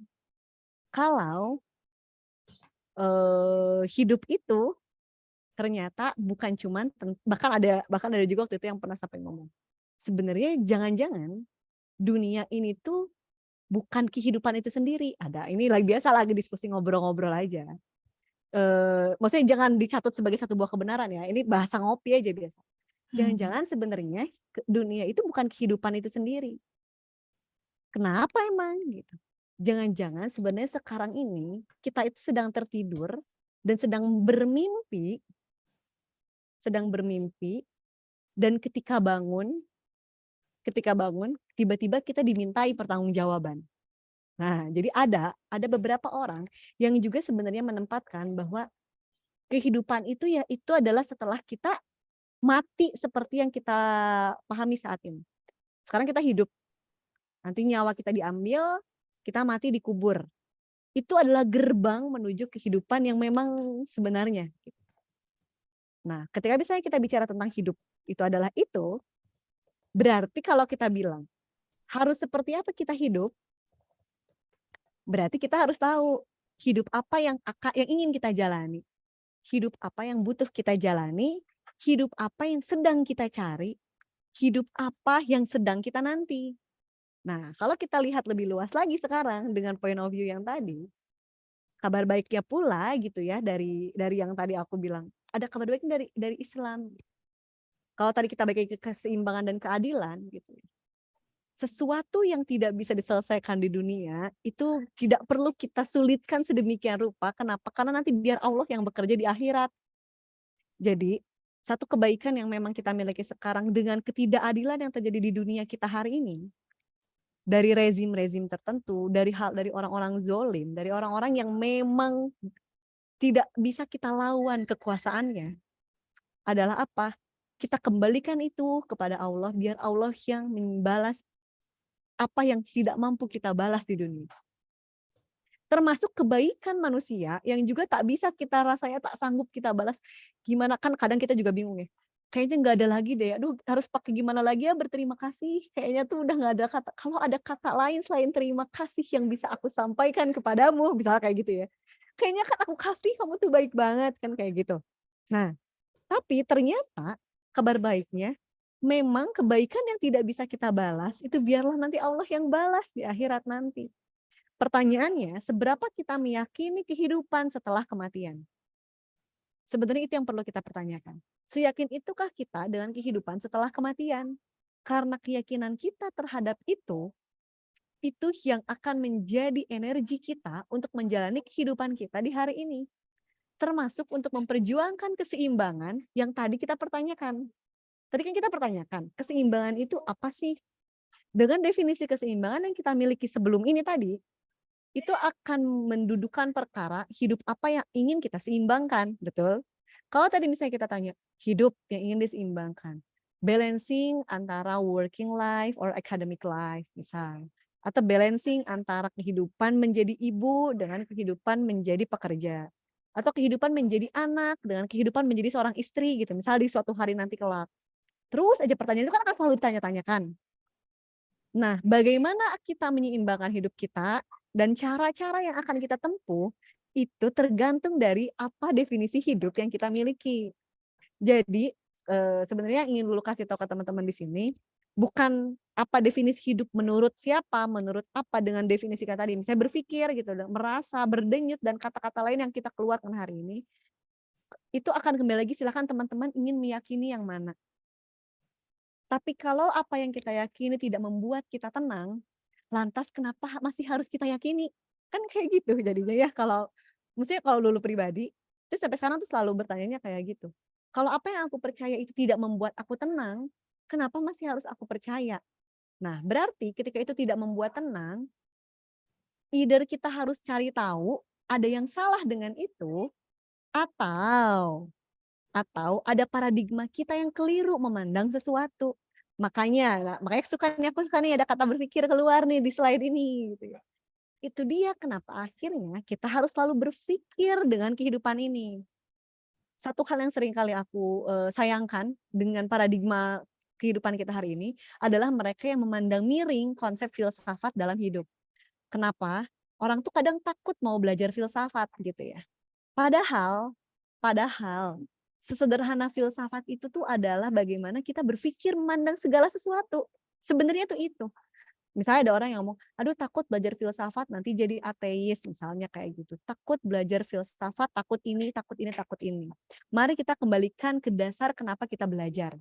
Speaker 2: kalau hidup itu ternyata bukan cuman bahkan ada juga waktu itu yang pernah sampai ngomong. Sebenarnya jangan-jangan dunia ini tuh bukan kehidupan itu sendiri. Ada, ini biasa lagi diskusi ngobrol-ngobrol aja. Maksudnya jangan dicatut sebagai satu buah kebenaran ya. Ini bahasa ngopi aja biasa. Jangan-jangan sebenarnya dunia itu bukan kehidupan itu sendiri. Kenapa emang gitu? Jangan-jangan sebenarnya sekarang ini kita itu sedang tertidur dan sedang bermimpi, dan ketika bangun tiba-tiba kita dimintai pertanggungjawaban. Nah, jadi ada beberapa orang yang juga sebenarnya menempatkan bahwa kehidupan itu ya itu adalah setelah kita mati seperti yang kita pahami saat ini. Sekarang kita hidup, nanti nyawa kita diambil, kita mati dikubur. Itu adalah gerbang menuju kehidupan yang memang sebenarnya. Nah, ketika misalnya kita bicara tentang hidup, itu adalah itu, berarti kalau kita bilang harus seperti apa kita hidup, berarti kita harus tahu hidup apa yang ingin kita jalani, hidup apa yang butuh kita jalani, hidup apa yang sedang kita cari, hidup apa yang sedang kita nanti. Nah, kalau kita lihat lebih luas lagi sekarang dengan point of view yang tadi, kabar baiknya pula gitu ya dari yang tadi aku bilang, ada kabar baiknya dari Islam. Kalau tadi kita balik ke keseimbangan dan keadilan gitu. Sesuatu yang tidak bisa diselesaikan di dunia itu tidak perlu kita sulitkan sedemikian rupa. Kenapa? Karena nanti biar Allah yang bekerja di akhirat. Jadi satu kebaikan yang memang kita miliki sekarang dengan ketidakadilan yang terjadi di dunia kita hari ini, dari rezim-rezim tertentu, dari orang-orang zolim, dari orang-orang yang memang tidak bisa kita lawan kekuasaannya, adalah apa? Kita kembalikan itu kepada Allah, biar Allah yang membalas apa yang tidak mampu kita balas di dunia. Termasuk kebaikan manusia yang juga tak bisa kita rasanya, tak sanggup kita balas. Gimana, kan kadang kita juga bingung ya. Kayaknya nggak ada lagi deh. Aduh, harus pakai gimana lagi ya berterima kasih. Kayaknya tuh udah nggak ada kata. Kalau ada kata lain selain terima kasih yang bisa aku sampaikan kepadamu, misalnya kayak gitu ya. Kayaknya kan aku kasih, kamu tuh baik banget kan kayak gitu. Nah, tapi ternyata kabar baiknya, memang kebaikan yang tidak bisa kita balas, itu biarlah nanti Allah yang balas di akhirat nanti. Pertanyaannya, seberapa kita meyakini kehidupan setelah kematian? Sebenarnya itu yang perlu kita pertanyakan. Seyakin itukah kita dengan kehidupan setelah kematian? Karena keyakinan kita terhadap itu yang akan menjadi energi kita untuk menjalani kehidupan kita di hari ini. Termasuk untuk memperjuangkan keseimbangan yang tadi kita pertanyakan. Tadi kan kita pertanyakan, keseimbangan itu apa sih? Dengan definisi keseimbangan yang kita miliki sebelum ini tadi, itu akan mendudukan perkara hidup apa yang ingin kita seimbangkan, betul? Kalau tadi misalnya kita tanya, hidup yang ingin diseimbangkan, balancing antara working life or academic life misalnya, atau balancing antara kehidupan menjadi ibu dengan kehidupan menjadi pekerja, atau kehidupan menjadi anak dengan kehidupan menjadi seorang istri gitu, misal di suatu hari nanti kelak. Terus aja pertanyaan itu kan akan selalu ditanya-tanyakan. Nah, bagaimana kita menyeimbangkan hidup kita dan cara-cara yang akan kita tempuh itu tergantung dari apa definisi hidup yang kita miliki. Jadi sebenarnya ingin dulu kasih tahu ke teman-teman di sini, bukan apa definisi hidup menurut siapa, menurut apa dengan definisi kata tadi. Misalnya berpikir gitu, merasa, berdenyut dan kata-kata lain yang kita keluarkan hari ini, itu akan kembali lagi silakan teman-teman ingin meyakini yang mana. Tapi kalau apa yang kita yakini tidak membuat kita tenang, lantas kenapa masih harus kita yakini? Kan kayak gitu jadinya ya, maksudnya kalau dulu pribadi, terus sampai sekarang tuh selalu bertanyanya kayak gitu. Kalau apa yang aku percaya itu tidak membuat aku tenang, kenapa masih harus aku percaya? Nah, berarti ketika itu tidak membuat tenang, either kita harus cari tahu ada yang salah dengan itu, atau ada paradigma kita yang keliru memandang sesuatu. Makanya aku suka nih ada kata berpikir keluar nih di slide ini gitu ya. Itu dia kenapa akhirnya kita harus selalu berpikir dengan kehidupan ini. Satu hal yang sering kali aku sayangkan dengan paradigma kehidupan kita hari ini adalah mereka yang memandang miring konsep filsafat dalam hidup. Kenapa? Orang tuh kadang takut mau belajar filsafat gitu ya. Padahal sesederhana filsafat itu tuh adalah bagaimana kita berpikir memandang segala sesuatu. Sebenarnya tuh itu. Misalnya ada orang yang ngomong, aduh takut belajar filsafat nanti jadi ateis, misalnya kayak gitu. Takut belajar filsafat, takut ini, takut ini, takut ini. Mari kita kembalikan ke dasar kenapa kita belajar.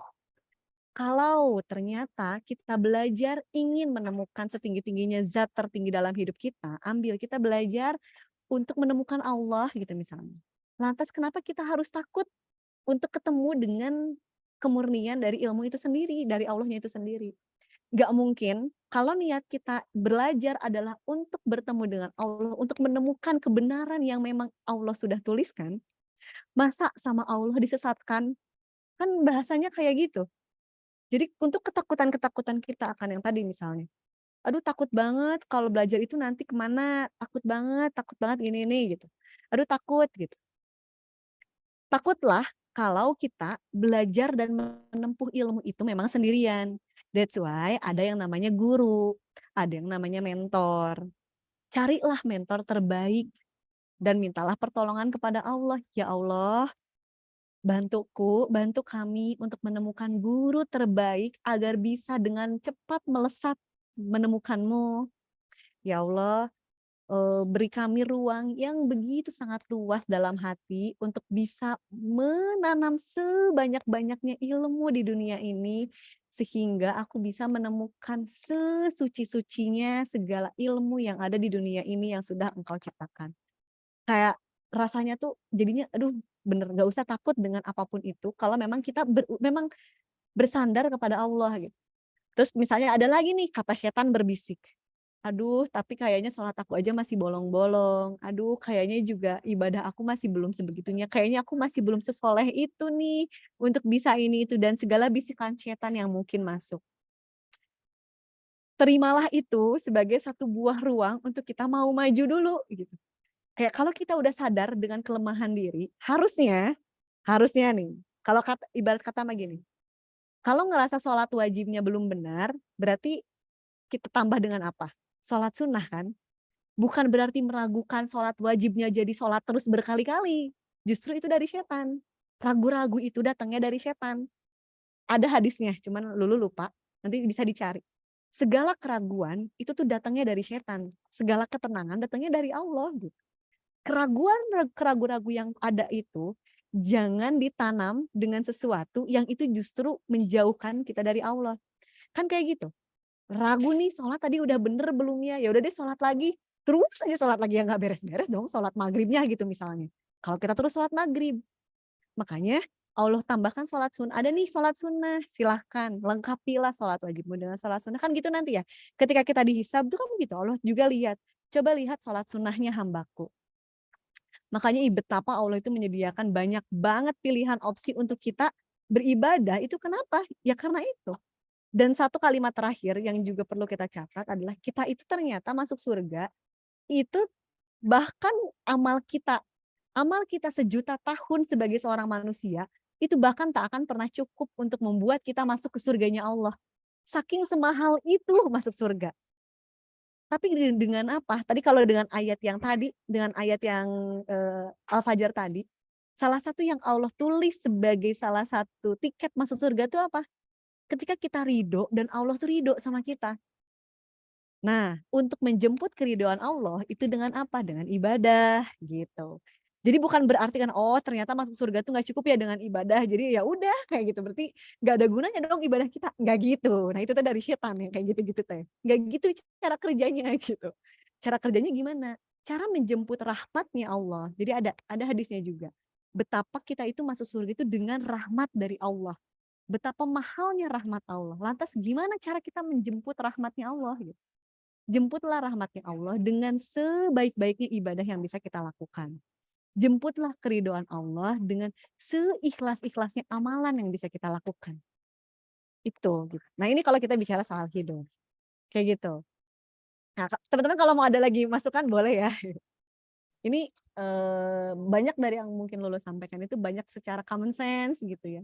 Speaker 2: Kalau ternyata kita belajar ingin menemukan setinggi-tingginya zat tertinggi dalam hidup kita, kita belajar untuk menemukan Allah gitu misalnya. Lantas kenapa kita harus takut untuk ketemu dengan kemurnian dari ilmu itu sendiri, dari Allahnya itu sendiri? Gak mungkin kalau niat kita belajar adalah untuk bertemu dengan Allah, untuk menemukan kebenaran yang memang Allah sudah tuliskan, masa sama Allah disesatkan? Kan bahasanya kayak gitu. Jadi untuk ketakutan-ketakutan kita akan yang tadi misalnya, aduh takut banget kalau belajar itu nanti kemana, takut banget ini gitu. Aduh takut gitu. Takutlah kalau kita belajar dan menempuh ilmu itu memang sendirian. That's why ada yang namanya guru, ada yang namanya mentor. Carilah mentor terbaik dan mintalah pertolongan kepada Allah. Ya Allah, bantu kami untuk menemukan guru terbaik agar bisa dengan cepat melesat menemukanmu. Ya Allah, beri kami ruang yang begitu sangat luas dalam hati untuk bisa menanam sebanyak-banyaknya ilmu di dunia ini, sehingga aku bisa menemukan sesuci-sucinya segala ilmu yang ada di dunia ini yang sudah Engkau ciptakan. Kayak rasanya tuh jadinya aduh bener gak usah takut dengan apapun itu kalau memang kita memang bersandar kepada Allah gitu. Terus misalnya ada lagi nih kata setan berbisik. Aduh, tapi kayaknya sholat aku aja masih bolong-bolong. Aduh, kayaknya juga ibadah aku masih belum sebegitunya. Kayaknya aku masih belum sesoleh itu nih untuk bisa ini itu dan segala bisikan setan yang mungkin masuk. Terimalah itu sebagai satu buah ruang untuk kita mau maju dulu gitu. Kayak kalau kita udah sadar dengan kelemahan diri, harusnya nih, kalau ibarat kata mah gini, kalau ngerasa sholat wajibnya belum benar, berarti kita tambah dengan apa? Sholat sunnah kan? Bukan berarti meragukan sholat wajibnya jadi sholat terus berkali-kali. Justru itu dari setan. Ragu-ragu itu datangnya dari setan. Ada hadisnya, cuman Lulu lupa, nanti bisa dicari. Segala keraguan itu tuh datangnya dari setan. Segala ketenangan datangnya dari Allah gitu. Keraguan-ragu yang ada itu jangan ditanam dengan sesuatu yang itu justru menjauhkan kita dari Allah. Kan kayak gitu. Ragu nih sholat tadi udah bener belum ya? Ya udah deh sholat lagi. Terus aja sholat lagi yang nggak beres-beres dong sholat maghribnya gitu misalnya. Kalau kita terus sholat maghrib. Makanya Allah tambahkan sholat sunnah. Ada nih sholat sunnah, silahkan lengkapilah sholat wajibmu dengan sholat sunnah. Kan gitu nanti ya. Ketika kita dihisab itu kan gitu. Allah juga lihat. Coba lihat sholat sunnahnya hambaku. Makanya betapa Allah itu menyediakan banyak banget pilihan opsi untuk kita beribadah. Itu kenapa? Ya karena itu. Dan satu kalimat terakhir yang juga perlu kita catat adalah kita itu ternyata masuk surga itu bahkan amal kita sejuta tahun sebagai seorang manusia itu bahkan tak akan pernah cukup untuk membuat kita masuk ke surganya Allah. Saking semahal itu masuk surga. Tapi dengan apa? Tadi kalau dengan ayat yang tadi, dengan ayat yang Al-Fajr tadi, salah satu yang Allah tulis sebagai salah satu tiket masuk surga itu apa? Ketika kita ridho dan Allah tuh ridho sama kita. Nah, untuk menjemput keridhaan Allah itu dengan apa? Dengan ibadah gitu. Jadi bukan berarti kan oh ternyata masuk surga tuh nggak cukup ya dengan ibadah. Jadi ya udah kayak gitu. Berarti nggak ada gunanya dong ibadah kita. Nggak gitu. Nah itu tuh dari setan yang kayak gitu-gitu teh. Nggak gitu cara kerjanya gitu. Cara kerjanya gimana? Cara menjemput rahmatnya Allah. Jadi ada hadisnya juga. Betapa kita itu masuk surga itu dengan rahmat dari Allah. Betapa mahalnya rahmat Allah. Lantas gimana cara kita menjemput rahmatnya Allah gitu? Jemputlah rahmatnya Allah dengan sebaik-baiknya ibadah yang bisa kita lakukan. Jemputlah keridhaan Allah dengan seikhlas-ikhlasnya amalan yang bisa kita lakukan. Itu gitu. Nah, ini kalau kita bicara soal hidup. Kayak gitu. Nah, teman-teman kalau mau ada lagi masukan boleh ya. Ini banyak dari yang mungkin Lulu sampaikan itu banyak secara common sense gitu ya.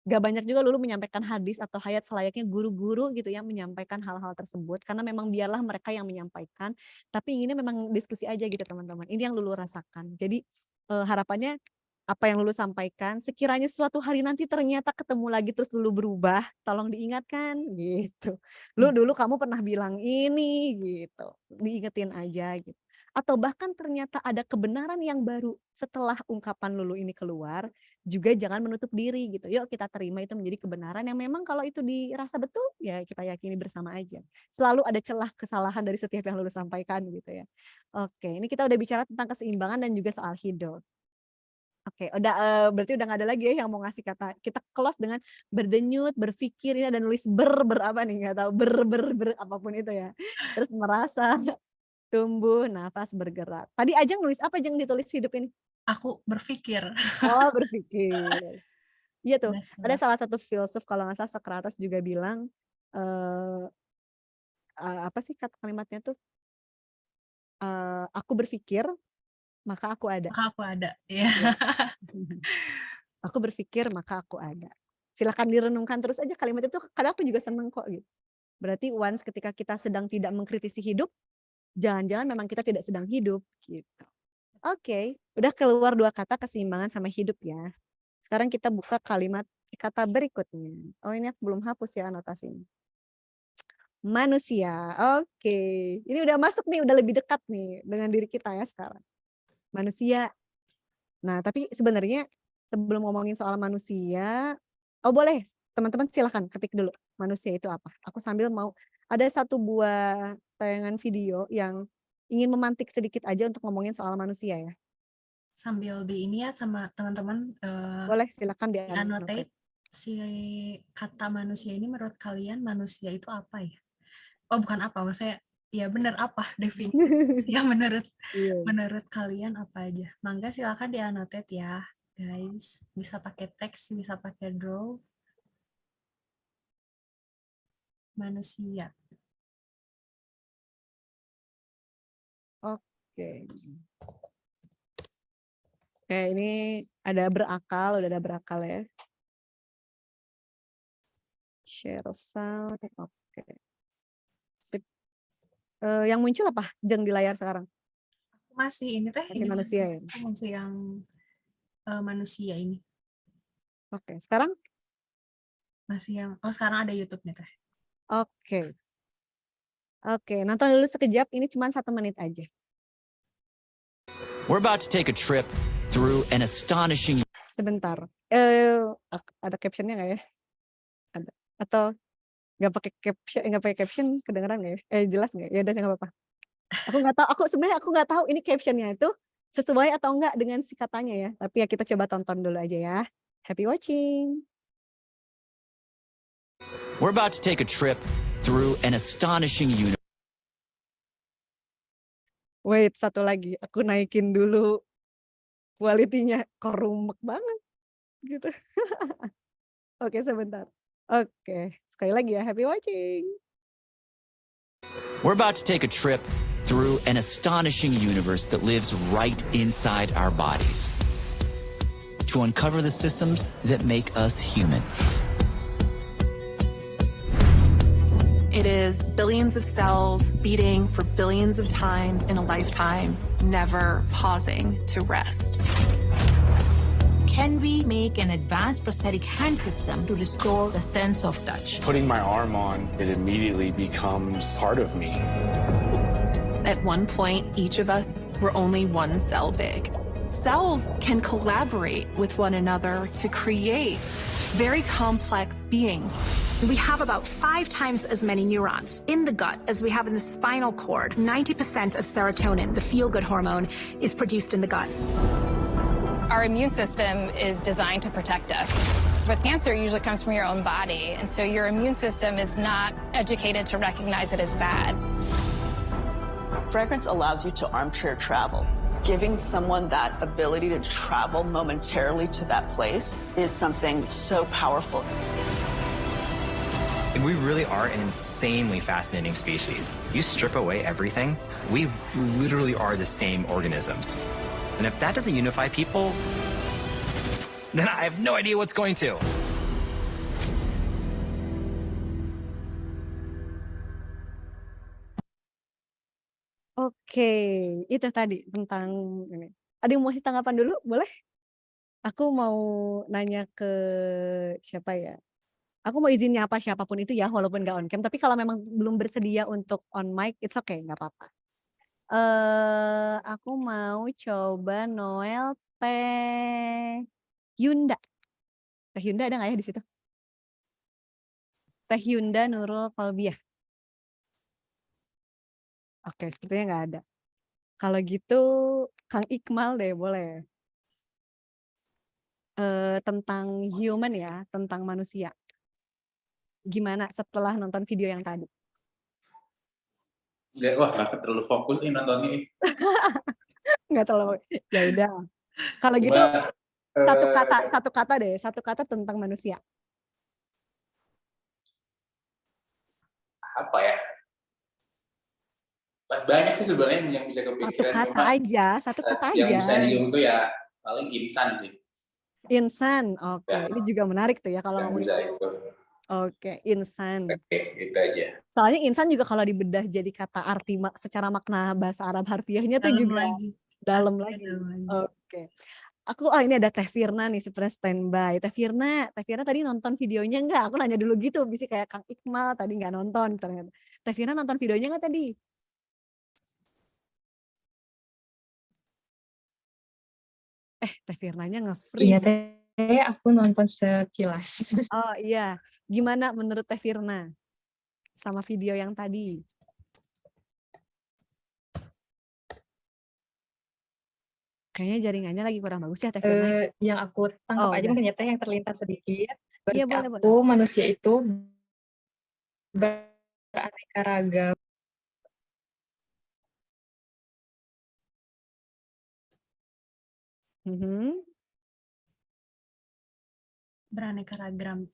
Speaker 2: Gak banyak juga Lulu menyampaikan hadis atau hayat selayaknya guru-guru gitu yang menyampaikan hal-hal tersebut. Karena memang biarlah mereka yang menyampaikan. Tapi inginnya memang diskusi aja gitu teman-teman. Ini yang Lulu rasakan. Jadi harapannya apa yang Lulu sampaikan, sekiranya suatu hari nanti ternyata ketemu lagi terus Lulu berubah, tolong diingatkan gitu. Lu dulu kamu pernah bilang ini gitu, diingetin aja gitu. Atau bahkan ternyata ada kebenaran yang baru setelah ungkapan Lulu ini keluar, juga jangan menutup diri gitu. Yuk kita terima itu menjadi kebenaran yang memang kalau itu dirasa betul ya kita yakini bersama aja. Selalu ada celah kesalahan dari setiap yang Lulu sampaikan gitu ya. Oke, ini kita udah bicara tentang keseimbangan dan juga soal hidup. Oke, udah berarti udah nggak ada lagi ya yang mau ngasih kata. Kita close dengan berdenyut, berpikir, ini ada nulis apa nih nggak tahu apapun itu ya. Terus merasa, tumbuh, nafas, bergerak. Tadi Ajeng nulis apa Ajeng ditulis hidup ini?
Speaker 1: Aku berpikir.
Speaker 2: Oh berpikir. Iya tuh,
Speaker 1: Nggak
Speaker 2: ada
Speaker 1: salah.
Speaker 2: salah satu filsuf kalau nggak salah Socrates juga bilang apa sih kalimatnya tuh? Aku berpikir maka aku ada.
Speaker 1: Maka aku ada. Ya.
Speaker 2: Iya. Aku berpikir maka aku ada. Silakan direnungkan terus aja kalimat itu, kadang aku juga seneng kok gitu. Berarti once ketika kita sedang tidak mengkritisi hidup, jangan-jangan memang kita tidak sedang hidup gitu. Oke, udah keluar 2 kata keseimbangan sama hidup ya. Sekarang kita buka kata berikutnya. Oh ini aku belum hapus ya anotasinya. Manusia. Oke, ini udah masuk nih, udah lebih dekat nih dengan diri kita ya sekarang. Manusia. Nah, tapi sebenarnya sebelum ngomongin soal manusia, oh boleh teman-teman silahkan ketik dulu manusia itu apa. Aku sambil mau ada 1 buah tayangan video yang ingin memantik sedikit aja untuk ngomongin soal manusia ya.
Speaker 1: Sambil di ini ya sama teman-teman
Speaker 2: Boleh silakan
Speaker 1: annotate si kata manusia ini menurut kalian manusia itu apa ya? Oh bukan apa, maksudnya ya benar apa definisi ya menurut kalian apa aja. Mangga silakan di-annotate ya guys. Bisa pakai teks, bisa pakai draw. Manusia.
Speaker 2: Oke. Oke, ini ada berakal, udah ada berakal ya. Share sound, oke. Sip. Yang muncul apa Jeng di layar sekarang?
Speaker 1: Masih ini teh ini
Speaker 2: manusia ya.
Speaker 1: Masih yang manusia ini.
Speaker 2: Oke, sekarang?
Speaker 1: Masih yang sekarang ada YouTube nih teh.
Speaker 2: Oke. Oke, nonton dulu sekejap, ini cuma 1 menit aja.
Speaker 6: We're about to take a trip through an astonishing.
Speaker 2: Sebentar. Ada captionnya nggak ya? Ada. Atau nggak pakai caption kedengeran nggak ya? Jelas nggak? Ya udah nggak apa-apa. Aku nggak tahu. Aku nggak tahu ini captionnya itu sesuai atau enggak dengan si katanya ya. Tapi ya kita coba tonton dulu aja ya. Happy watching.
Speaker 6: We're about to take a trip through an astonishing universe.
Speaker 2: Wait, 1 lagi. Aku naikin dulu kualitinya. Kok rumek banget gitu. Oke, sebentar. Oke, sekali lagi ya. Happy watching.
Speaker 6: We're about to take a trip through an astonishing universe that lives right inside our bodies to uncover the systems that make us human.
Speaker 7: It is billions of cells beating for billions of times in a lifetime, never pausing to rest.
Speaker 8: Can we make an advanced prosthetic hand system to restore the sense of touch?
Speaker 9: Putting my arm on, it immediately becomes part of me.
Speaker 7: At one point, each of us were only 1 cell big. Cells can collaborate with one another to create very complex beings.
Speaker 10: We have about 5 times as many neurons in the gut as we have in the spinal cord. 90% of serotonin, the feel-good hormone, is produced in the gut.
Speaker 11: Our immune system is designed to protect us. But cancer usually comes from your own body, and so your immune system is not educated to recognize it as bad.
Speaker 12: Fragrance allows you to armchair travel. Giving someone that ability to travel momentarily to that place is something so powerful.
Speaker 13: And we really are an insanely fascinating species. You strip away everything, we literally are the same organisms. And if that doesn't unify people, then I have no idea what's going to.
Speaker 2: Oke, itu tadi tentang ini. Ada yang mau kasih tanggapan dulu, boleh? Aku mau nanya ke siapa ya? Aku mau izin nyapa siapapun itu ya, walaupun nggak on cam. Tapi kalau memang belum bersedia untuk on mic, it's okay, nggak apa-apa. Aku mau coba Noel Teh Yunda. Teh Yunda ada nggak ya di situ? Teh Yunda Nurul Kolbiah. Oke, sepertinya nggak ada. Kalau gitu Kang Iqmal deh, boleh. Tentang human ya, tentang manusia. Gimana setelah nonton video yang tadi?
Speaker 14: Nggak terlalu fokus nih nontonnya.
Speaker 2: Nggak terlalu, ya udah. Kalau gitu satu kata tentang manusia.
Speaker 14: Apa ya? Banyak sih sebenarnya yang bisa kepikiran.
Speaker 2: Satu kata aja.
Speaker 14: Yang bisa nyium tuh ya paling insan sih.
Speaker 2: Insan, oke.
Speaker 14: Ya.
Speaker 2: Ini juga menarik tuh ya kalau
Speaker 14: Yang
Speaker 2: ngomongin.
Speaker 14: bisa itu.
Speaker 2: Oke, insan.
Speaker 14: Oke, itu aja.
Speaker 2: Soalnya insan juga kalau dibedah jadi kata arti secara makna bahasa Arab harfiahnya tuh juga dalam lagi. Oke. Ini ada Teh Firna nih sebenarnya standby. Teh Firna tadi nonton videonya nggak? Aku nanya dulu gitu, bisa kayak Kang Iqmal tadi nggak nonton ternyata. Teh Firna nonton videonya nggak tadi? Teh Firnanya nge-freeze.
Speaker 15: Iya Teh, aku nonton sekilas.
Speaker 2: Oh iya, gimana menurut Teh Firna sama video yang tadi? Kayaknya jaringannya lagi kurang bagus ya Teh Firna.
Speaker 15: Yang aku tangkap aja mungkin ya Teh yang terlintas sedikit. Bagi
Speaker 2: Iya,
Speaker 15: aku manusia itu beraneka ragam.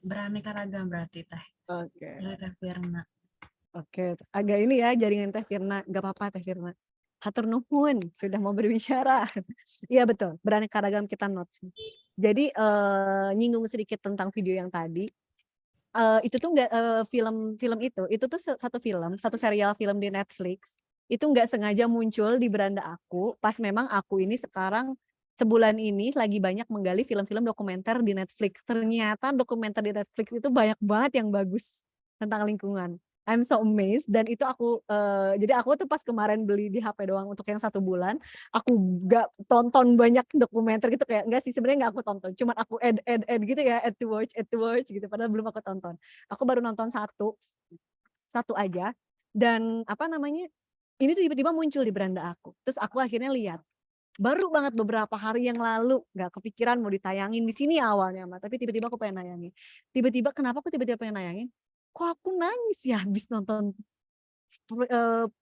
Speaker 1: Beraneka ragam berarti Teh.
Speaker 2: Oke.
Speaker 1: Dari Teh Firna.
Speaker 2: Oke, agak ini ya jaringan Teh Firna, nggak apa-apa Teh Firna. Hatur nuhun sudah mau berbicara. Iya betul, beraneka ragam kita notes. Jadi nyinggung sedikit tentang video yang tadi. Itu tuh nggak film itu tuh satu serial film di Netflix. Itu nggak sengaja muncul di beranda aku pas memang aku ini sekarang sebulan ini lagi banyak menggali film-film dokumenter di Netflix. Ternyata dokumenter di Netflix itu banyak banget yang bagus tentang lingkungan. I'm so amazed dan itu aku jadi aku tuh pas kemarin beli di HP doang untuk yang 1 bulan, aku nggak tonton banyak dokumenter gitu kayak enggak sih sebenarnya nggak aku tonton, cuman aku add gitu ya, add to watch gitu padahal belum aku tonton. Aku baru nonton satu aja dan apa namanya ini tuh tiba-tiba muncul di beranda aku. Terus aku akhirnya lihat. Baru banget beberapa hari yang lalu, nggak kepikiran mau ditayangin di sini awalnya mah, tapi tiba-tiba aku pengen nayangin. Kenapa aku tiba-tiba pengen nayangin? Kok aku nangis ya habis nonton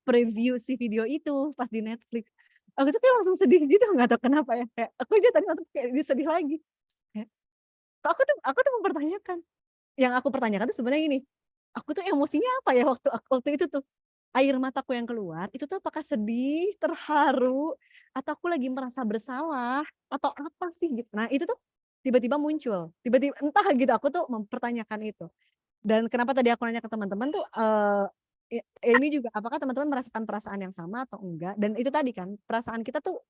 Speaker 2: preview si video itu pas di Netflix. Aku tuh kayak langsung sedih gitu, nggak tahu kenapa ya. Kayak aku aja tadi nonton kayak sedih lagi. Kayak, aku tuh mempertanyakan. Yang aku pertanyakan tuh sebenarnya gini, aku tuh emosinya apa ya waktu itu tuh? Air mataku yang keluar, itu tuh apakah sedih, terharu, atau aku lagi merasa bersalah, atau apa sih gitu. Nah itu tuh tiba-tiba muncul, tiba-tiba entah gitu aku tuh mempertanyakan itu. Dan kenapa tadi aku nanya ke teman-teman tuh, ini juga apakah teman-teman merasakan perasaan yang sama atau enggak? Dan itu tadi kan, perasaan kita tuh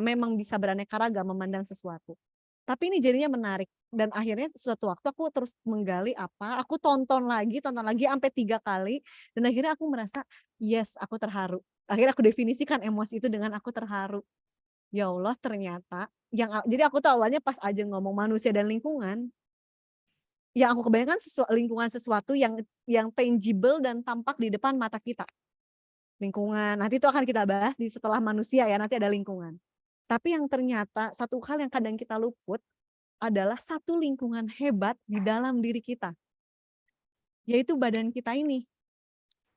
Speaker 2: memang bisa beraneka ragam memandang sesuatu. Tapi ini jadinya menarik dan akhirnya suatu waktu aku terus menggali aku tonton lagi sampai 3 kali dan akhirnya aku merasa yes, aku terharu. Akhirnya aku definisikan emosi itu dengan aku terharu. Ya Allah ternyata jadi aku tuh awalnya pas aja ngomong manusia dan lingkungan, yang aku kebayangkan lingkungan sesuatu yang tangible dan tampak di depan mata kita. Lingkungan, nanti itu akan kita bahas di setelah manusia ya, nanti ada lingkungan. Tapi yang ternyata satu hal yang kadang kita luput adalah satu lingkungan hebat di dalam diri kita. Yaitu badan kita ini.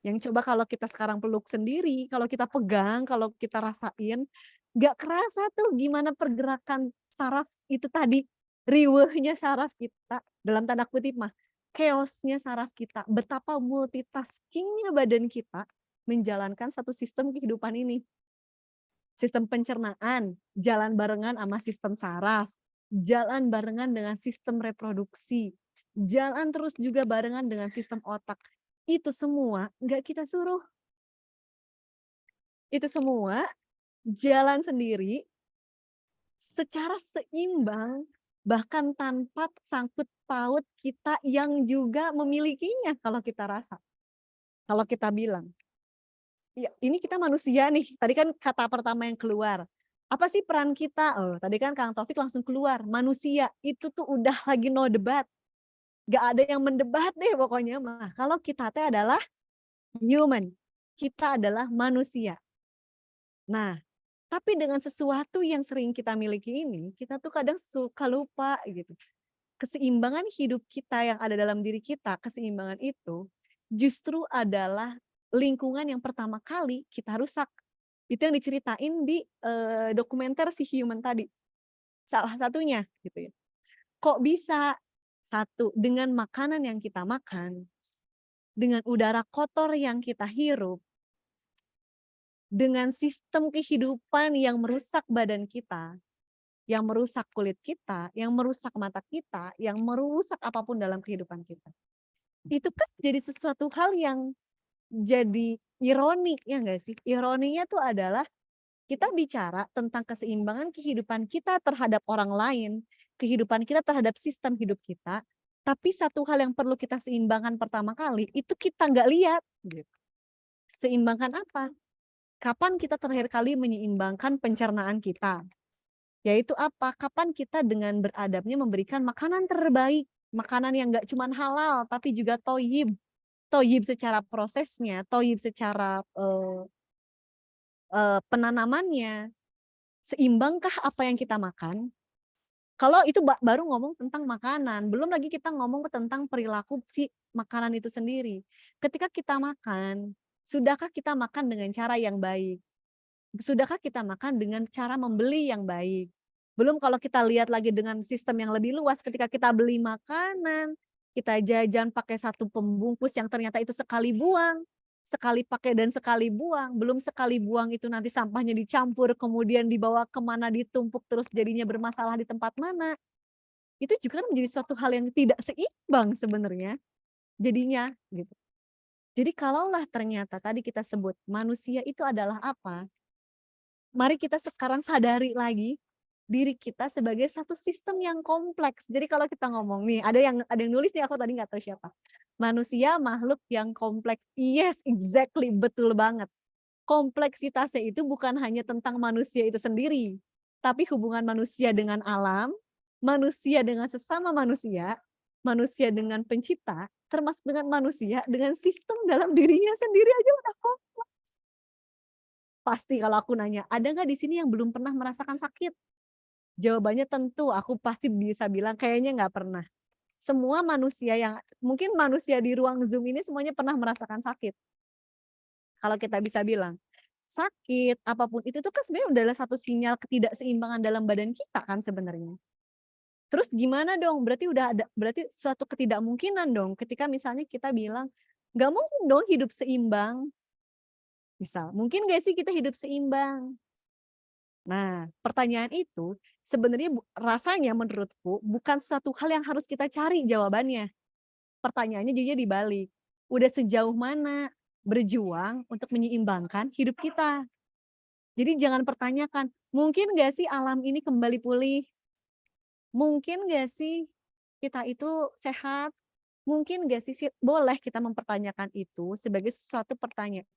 Speaker 2: Yang coba kalau kita sekarang peluk sendiri, kalau kita pegang, kalau kita rasain, gak kerasa tuh gimana pergerakan saraf itu tadi. Riwehnya saraf kita, dalam tanda kutip mah, chaosnya saraf kita, betapa multitaskingnya badan kita menjalankan satu sistem kehidupan ini. Sistem pencernaan, jalan barengan sama sistem saraf, jalan barengan dengan sistem reproduksi, jalan terus juga barengan dengan sistem otak. Itu semua nggak kita suruh. Itu semua jalan sendiri secara seimbang, bahkan tanpa sangkut paut kita yang juga memilikinya kalau kita rasa. Kalau kita bilang, ya ini kita manusia nih, tadi kan kata pertama yang keluar. Apa sih peran kita? Oh, tadi kan Kang Taufik langsung keluar, manusia itu tuh udah lagi no debat. Gak ada yang mendebat deh pokoknya mah. Kalau kita teh adalah human, kita adalah manusia. Nah, tapi dengan sesuatu yang sering kita miliki ini, kita tuh kadang suka lupa gitu. Keseimbangan hidup kita yang ada dalam diri kita, keseimbangan itu justru adalah lingkungan yang pertama kali kita rusak. Itu yang diceritain di dokumenter si Human tadi. Salah satunya gitu ya. Kok bisa? Satu, dengan makanan yang kita makan, dengan udara kotor yang kita hirup, dengan sistem kehidupan yang merusak badan kita, yang merusak kulit kita, yang merusak mata kita, yang merusak apapun dalam kehidupan kita. Itu kan jadi sesuatu hal yang jadi ironi, ya enggak sih? Ironinya tuh adalah kita bicara tentang keseimbangan kehidupan kita terhadap orang lain, kehidupan kita terhadap sistem hidup kita, tapi satu hal yang perlu kita seimbangkan pertama kali, itu kita nggak lihat. Gitu. Seimbangkan apa? Kapan kita terakhir kali menyeimbangkan pencernaan kita? Yaitu apa? Kapan kita dengan beradabnya memberikan makanan terbaik, makanan yang nggak cuma halal, tapi juga toyib. Toyib secara prosesnya, toyib secara penanamannya. Seimbangkah apa yang kita makan? Kalau itu baru ngomong tentang makanan, belum lagi kita ngomong tentang perilaku si makanan itu sendiri. Ketika kita makan, sudahkah kita makan dengan cara yang baik? Sudahkah kita makan dengan cara membeli yang baik? Belum kalau kita lihat lagi dengan sistem yang lebih luas, ketika kita beli makanan, kita jajan pakai satu pembungkus yang ternyata itu sekali buang, sekali pakai dan sekali buang, belum sekali buang itu nanti sampahnya dicampur, kemudian dibawa kemana, ditumpuk, terus jadinya bermasalah di tempat mana. Itu juga kan menjadi suatu hal yang tidak seimbang sebenarnya jadinya gitu. Jadi kalaulah ternyata tadi kita sebut manusia itu adalah apa, mari kita sekarang sadari lagi diri kita sebagai satu sistem yang kompleks. Jadi kalau kita ngomong nih, ada yang nulis nih, aku tadi nggak tahu siapa. Manusia makhluk yang kompleks. Yes, exactly, betul banget. Kompleksitasnya itu bukan hanya tentang manusia itu sendiri, tapi hubungan manusia dengan alam, manusia dengan sesama manusia, manusia dengan pencipta, termasuk dengan manusia dengan sistem dalam dirinya sendiri aja udah kompleks. Pasti kalau aku nanya, ada nggak di sini yang belum pernah merasakan sakit? Jawabannya tentu, aku pasti bisa bilang kayaknya nggak pernah. Semua manusia yang, mungkin manusia di ruang Zoom ini semuanya pernah merasakan sakit. Kalau kita bisa bilang, sakit, apapun itu tuh kan sebenarnya adalah satu sinyal ketidakseimbangan dalam badan kita kan sebenarnya. Terus gimana dong? Berarti suatu ketidakmungkinan dong ketika misalnya kita bilang, nggak mungkin dong hidup seimbang. Misal, mungkin nggak sih kita hidup seimbang? Nah, pertanyaan itu sebenarnya rasanya menurutku bukan satu hal yang harus kita cari jawabannya. Pertanyaannya jadinya dibalik. Udah sejauh mana berjuang untuk menyeimbangkan hidup kita? Jadi jangan pertanyakan, mungkin nggak sih alam ini kembali pulih? Mungkin nggak sih kita itu sehat? Mungkin nggak sih boleh kita mempertanyakan itu sebagai suatu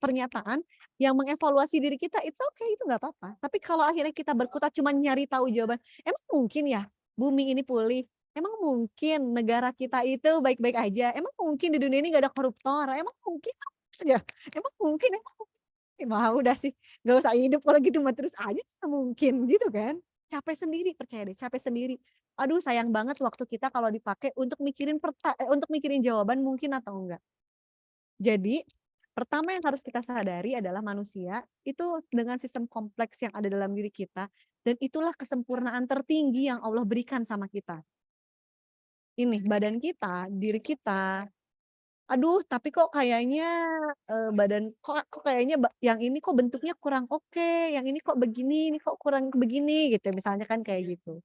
Speaker 2: pernyataan yang mengevaluasi diri kita, it's okay, itu nggak apa-apa. Tapi kalau akhirnya kita berkutat cuma nyari tahu jawaban, emang mungkin ya bumi ini pulih? Emang mungkin negara kita itu baik-baik aja? Emang mungkin di dunia ini nggak ada koruptor? Emang mungkin ya? Emang mungkin? Wah udah sih, nggak usah hidup kalau gitu mah terus aja mungkin gitu kan? Capek sendiri, percaya deh, capek sendiri. Aduh sayang banget waktu kita kalau dipakai untuk mikirin jawaban mungkin atau enggak. Jadi pertama yang harus kita sadari adalah manusia itu dengan sistem kompleks yang ada dalam diri kita, dan itulah kesempurnaan tertinggi yang Allah berikan sama kita. Ini badan kita, diri kita. Aduh tapi kok kayaknya badan kok kayaknya yang ini kok bentuknya kurang oke, yang ini kok begini, ini kok kurang begini gitu misalnya kan kayak gitu.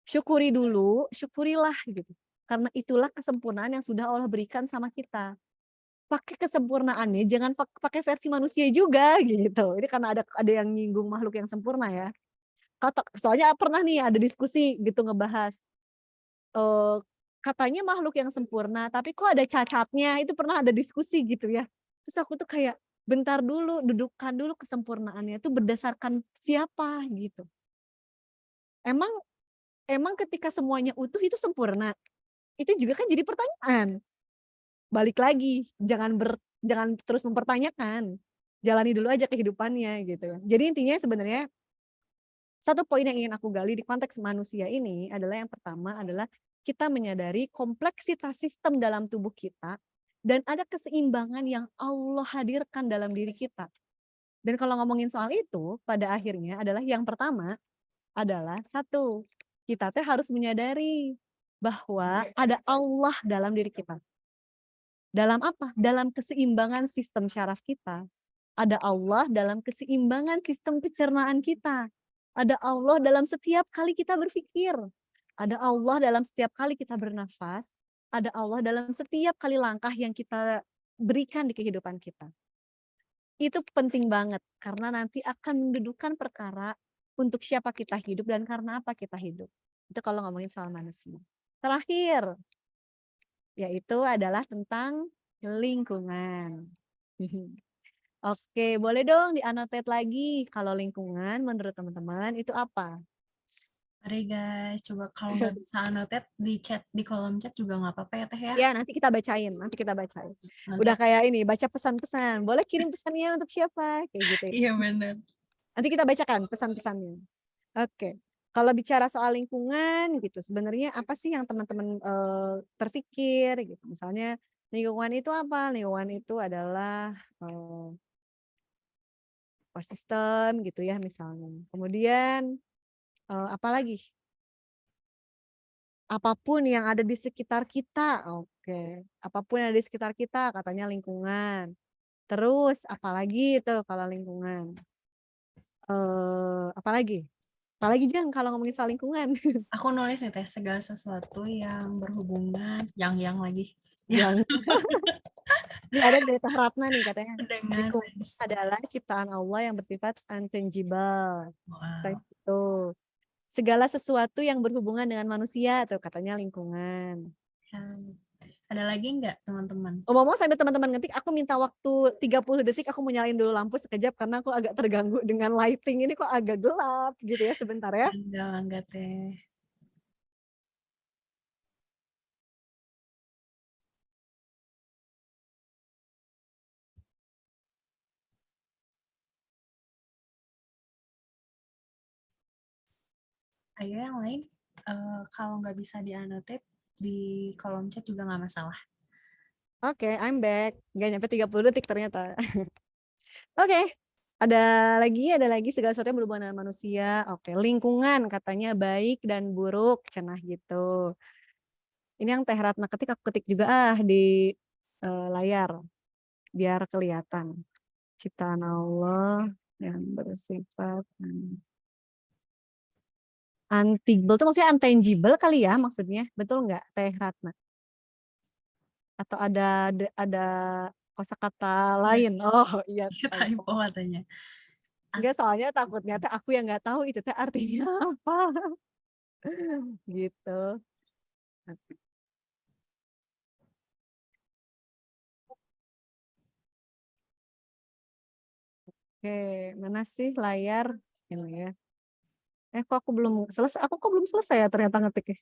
Speaker 2: Syukuri dulu, syukurilah gitu. Karena itulah kesempurnaan yang sudah Allah berikan sama kita. Pakai kesempurnaannya, jangan pakai versi manusia juga gitu. Ini karena ada yang nyinggung makhluk yang sempurna ya. soalnya pernah nih ada diskusi gitu ngebahas, katanya makhluk yang sempurna, tapi kok ada cacatnya, itu pernah ada diskusi gitu ya. Terus aku tuh kayak, bentar dulu, dudukan dulu kesempurnaannya itu berdasarkan siapa gitu. Emang ketika semuanya utuh itu sempurna? Itu juga kan jadi pertanyaan. Balik lagi, jangan terus mempertanyakan. Jalani dulu aja kehidupannya gitu. Jadi intinya sebenarnya satu poin yang ingin aku gali di konteks manusia ini adalah yang pertama adalah kita menyadari kompleksitas sistem dalam tubuh kita dan ada keseimbangan yang Allah hadirkan dalam diri kita. Dan kalau ngomongin soal itu, pada akhirnya adalah yang pertama adalah satu, kita teh harus menyadari bahwa ada Allah dalam diri kita. Dalam apa? Dalam keseimbangan sistem syaraf kita. Ada Allah dalam keseimbangan sistem pencernaan kita. Ada Allah dalam setiap kali kita berpikir. Ada Allah dalam setiap kali kita bernafas. Ada Allah dalam setiap kali langkah yang kita berikan di kehidupan kita. Itu penting banget karena nanti akan mendudukan perkara untuk siapa kita hidup dan karena apa kita hidup. Itu kalau ngomongin soal manusia. Terakhir, yaitu adalah tentang lingkungan. Oke, boleh dong di-annotate lagi kalau lingkungan menurut teman-teman itu apa?
Speaker 1: Mari guys, coba kalau nggak bisa annotate di chat, di kolom chat juga nggak apa-apa ya Teh ya.
Speaker 2: Ya, nanti kita bacain. Udah kayak ini, baca pesan-pesan. Boleh kirim pesannya untuk siapa? Kayak gitu.
Speaker 1: Iya benar.
Speaker 2: Nanti kita bacakan pesan-pesannya. Oke. Kalau bicara soal lingkungan gitu, sebenarnya apa sih yang teman-teman terpikir gitu. Misalnya lingkungan itu apa? Lingkungan itu adalah ekosistem gitu ya misalnya. Kemudian apa lagi? Apapun yang ada di sekitar kita. Oke. Apapun yang ada di sekitar kita katanya lingkungan. Terus apalagi itu kalau lingkungan? Apalagi Jang kalau ngomongin soal lingkungan?
Speaker 1: Aku nulis nih Teh, segala sesuatu yang berhubungan, yang lagi.
Speaker 2: Yang ini ada dari Teh Ratna nih katanya.
Speaker 1: Dengan
Speaker 2: Lingkungan adalah ciptaan Allah yang bersifat intangible. Itu. Segala sesuatu yang berhubungan dengan manusia tuh katanya lingkungan.
Speaker 1: Ada lagi nggak teman-teman?
Speaker 2: Ngomong-ngomong sambil teman-teman ngetik, aku minta waktu 30 detik, aku mau nyalain dulu lampu sekejap karena aku agak terganggu dengan lighting ini kok agak gelap gitu ya sebentar ya.
Speaker 1: Enggak Teh. Ayo yang lain, kalau nggak bisa di-annotate di kolom chat juga nggak masalah.
Speaker 2: Oke, I'm back. Nggak nyampe 30 detik ternyata. Oke, ada lagi segala sesuatu yang berhubungan dengan manusia. Oke, lingkungan katanya baik dan buruk, cenah gitu. Ini yang Teh Ratna ketik, aku ketik juga di layar biar kelihatan. Ciptaan Allah yang bersifat intangible itu maksudnya intangible kali ya maksudnya, betul nggak Teh Ratna? Atau ada kosakata lain? Oh iya.
Speaker 1: Typo katanya.
Speaker 2: Enggak, soalnya takutnya teh aku yang nggak tahu itu teh artinya apa. Gitu. Oke, mana sih layar ini ya? Kok aku belum selesai? Aku kok belum selesai ya ternyata ngetiknya.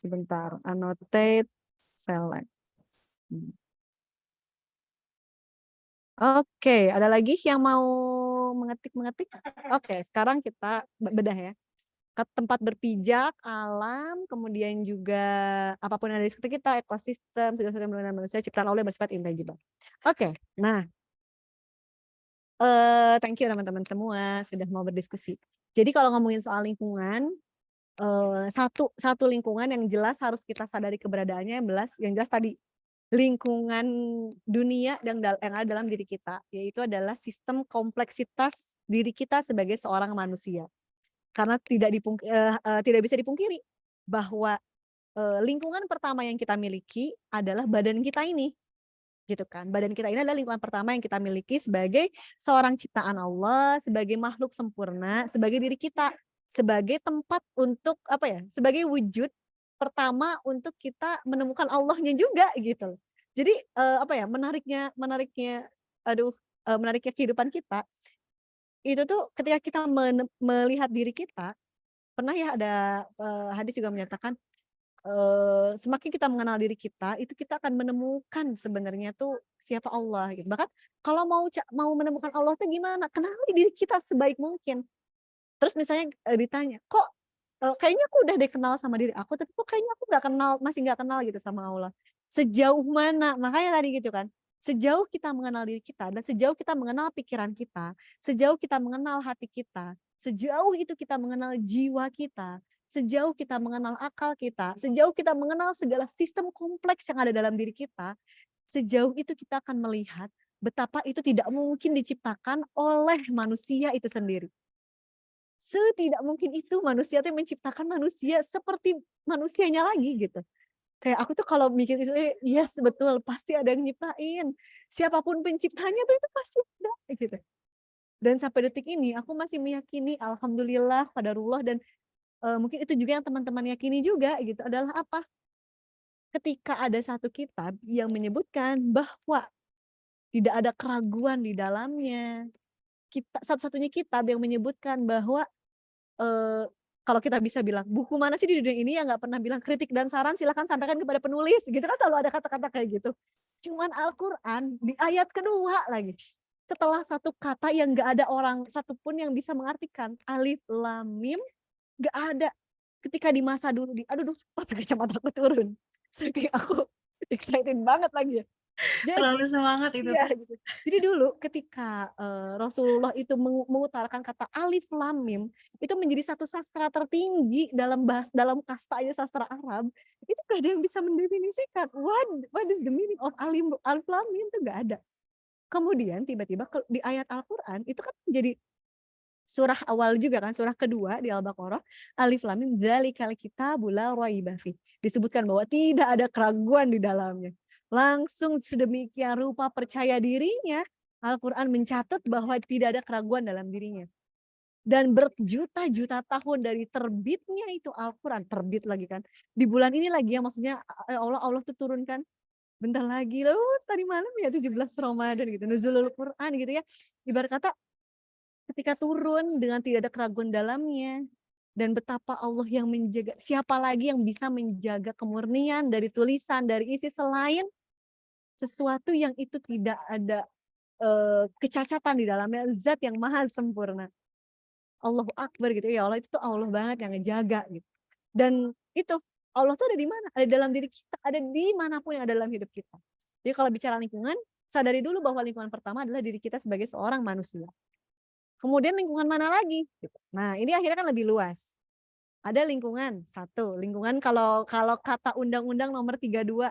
Speaker 2: Sebentar, annotate, select. Oke, ada lagi yang mau mengetik? Oke, sekarang kita bedah ya. Ke tempat berpijak, alam, kemudian juga apapun yang ada di sekitar kita, ekosistem, segala sesuatu yang berhubungan dengan manusia, ciptaan Allah yang bersifat intangible. Oke, nah, thank you teman-teman semua sudah mau berdiskusi. Jadi kalau ngomongin soal lingkungan, satu lingkungan yang jelas harus kita sadari keberadaannya, yang jelas tadi lingkungan dunia yang ada dalam diri kita, yaitu adalah sistem kompleksitas diri kita sebagai seorang manusia. Karena tidak bisa dipungkiri bahwa lingkungan pertama yang kita miliki adalah badan kita ini. gitu kan. Badan kita ini adalah lingkungan pertama yang kita miliki sebagai seorang ciptaan Allah, sebagai makhluk sempurna, sebagai diri kita, sebagai tempat untuk apa ya, sebagai wujud pertama untuk kita menemukan Allahnya juga gitu loh. Jadi apa ya, menariknya menariknya kehidupan kita itu tuh ketika kita melihat diri kita, pernah ya ada hadis juga menyatakan semakin kita mengenal diri kita, itu kita akan menemukan sebenarnya tuh siapa Allah gitu. Bahkan kalau mau menemukan Allah tuh gimana? Kenali diri kita sebaik mungkin. Terus misalnya ditanya, kok kayaknya aku udah kenal sama diri aku, tapi kok kayaknya aku masih nggak kenal gitu sama Allah. Sejauh mana? Makanya tadi gitu kan. Sejauh kita mengenal diri kita dan sejauh kita mengenal pikiran kita, sejauh kita mengenal hati kita, sejauh itu kita mengenal jiwa kita, sejauh kita mengenal akal kita, sejauh kita mengenal segala sistem kompleks yang ada dalam diri kita, sejauh itu kita akan melihat betapa itu tidak mungkin diciptakan oleh manusia itu sendiri. Setidak mungkin itu manusia itu menciptakan manusia seperti manusianya lagi gitu. Kayak aku tuh kalau mikir itu, yes betul, pasti ada yang nyiptain. Siapapun penciptanya tuh itu pasti ada gitu. Dan sampai detik ini aku masih meyakini, alhamdulillah, qadarullah, dan mungkin itu juga yang teman-teman yakini juga gitu, adalah apa? Ketika ada satu kitab yang menyebutkan bahwa tidak ada keraguan di dalamnya, satu-satunya kitab yang menyebutkan bahwa kalau kita bisa bilang, buku mana sih di dunia ini yang nggak pernah bilang kritik dan saran silahkan sampaikan kepada penulis, gitu kan, selalu ada kata-kata kayak gitu. Cuman Al-Quran di ayat kedua lagi, setelah satu kata yang nggak ada orang satupun yang bisa mengartikan, alif lam mim, nggak ada. Ketika di masa dulu, aduh sampai kacamata aku turun, saking aku excited banget lagi ya.
Speaker 1: Terlalu semangat itu.
Speaker 2: Iya, gitu. Jadi dulu ketika Rasulullah itu mengutarakan kata alif lam mim, itu menjadi satu sastra tertinggi dalam kasta sastra Arab, itu gak ada yang bisa mendefinisikan what is the meaning of alif lam mim, itu gak ada. Kemudian tiba-tiba di ayat Al-Quran itu kan menjadi surah awal juga kan, surah kedua di Al-Baqarah, alif lam mim dzalikal kitabul la raiba fih, disebutkan bahwa tidak ada keraguan di dalamnya. Langsung sedemikian rupa percaya dirinya, Al-Quran mencatat bahwa tidak ada keraguan dalam dirinya. Dan berjuta-juta tahun dari terbitnya itu Al-Quran, terbit lagi kan, di bulan ini lagi ya, maksudnya Allah tuh turunkan bentar lagi loh, tadi malam ya 17 Ramadan gitu, nuzulul Quran gitu ya. Ibarat kata ketika turun dengan tidak ada keraguan dalamnya, dan betapa Allah yang menjaga, siapa lagi yang bisa menjaga kemurnian dari tulisan, dari isi selain sesuatu yang itu tidak ada kecacatan di dalamnya, zat yang maha sempurna. Allahu Akbar gitu ya, Allah itu tuh Allah banget yang ngejaga gitu. Dan itu Allah tuh ada di mana? Ada dalam diri kita, ada di manapun yang ada dalam hidup kita. Jadi kalau bicara lingkungan, sadari dulu bahwa lingkungan pertama adalah diri kita sebagai seorang manusia. Kemudian lingkungan mana lagi? Nah ini akhirnya kan lebih luas. Ada lingkungan satu, lingkungan kalau kata Undang-Undang nomor 32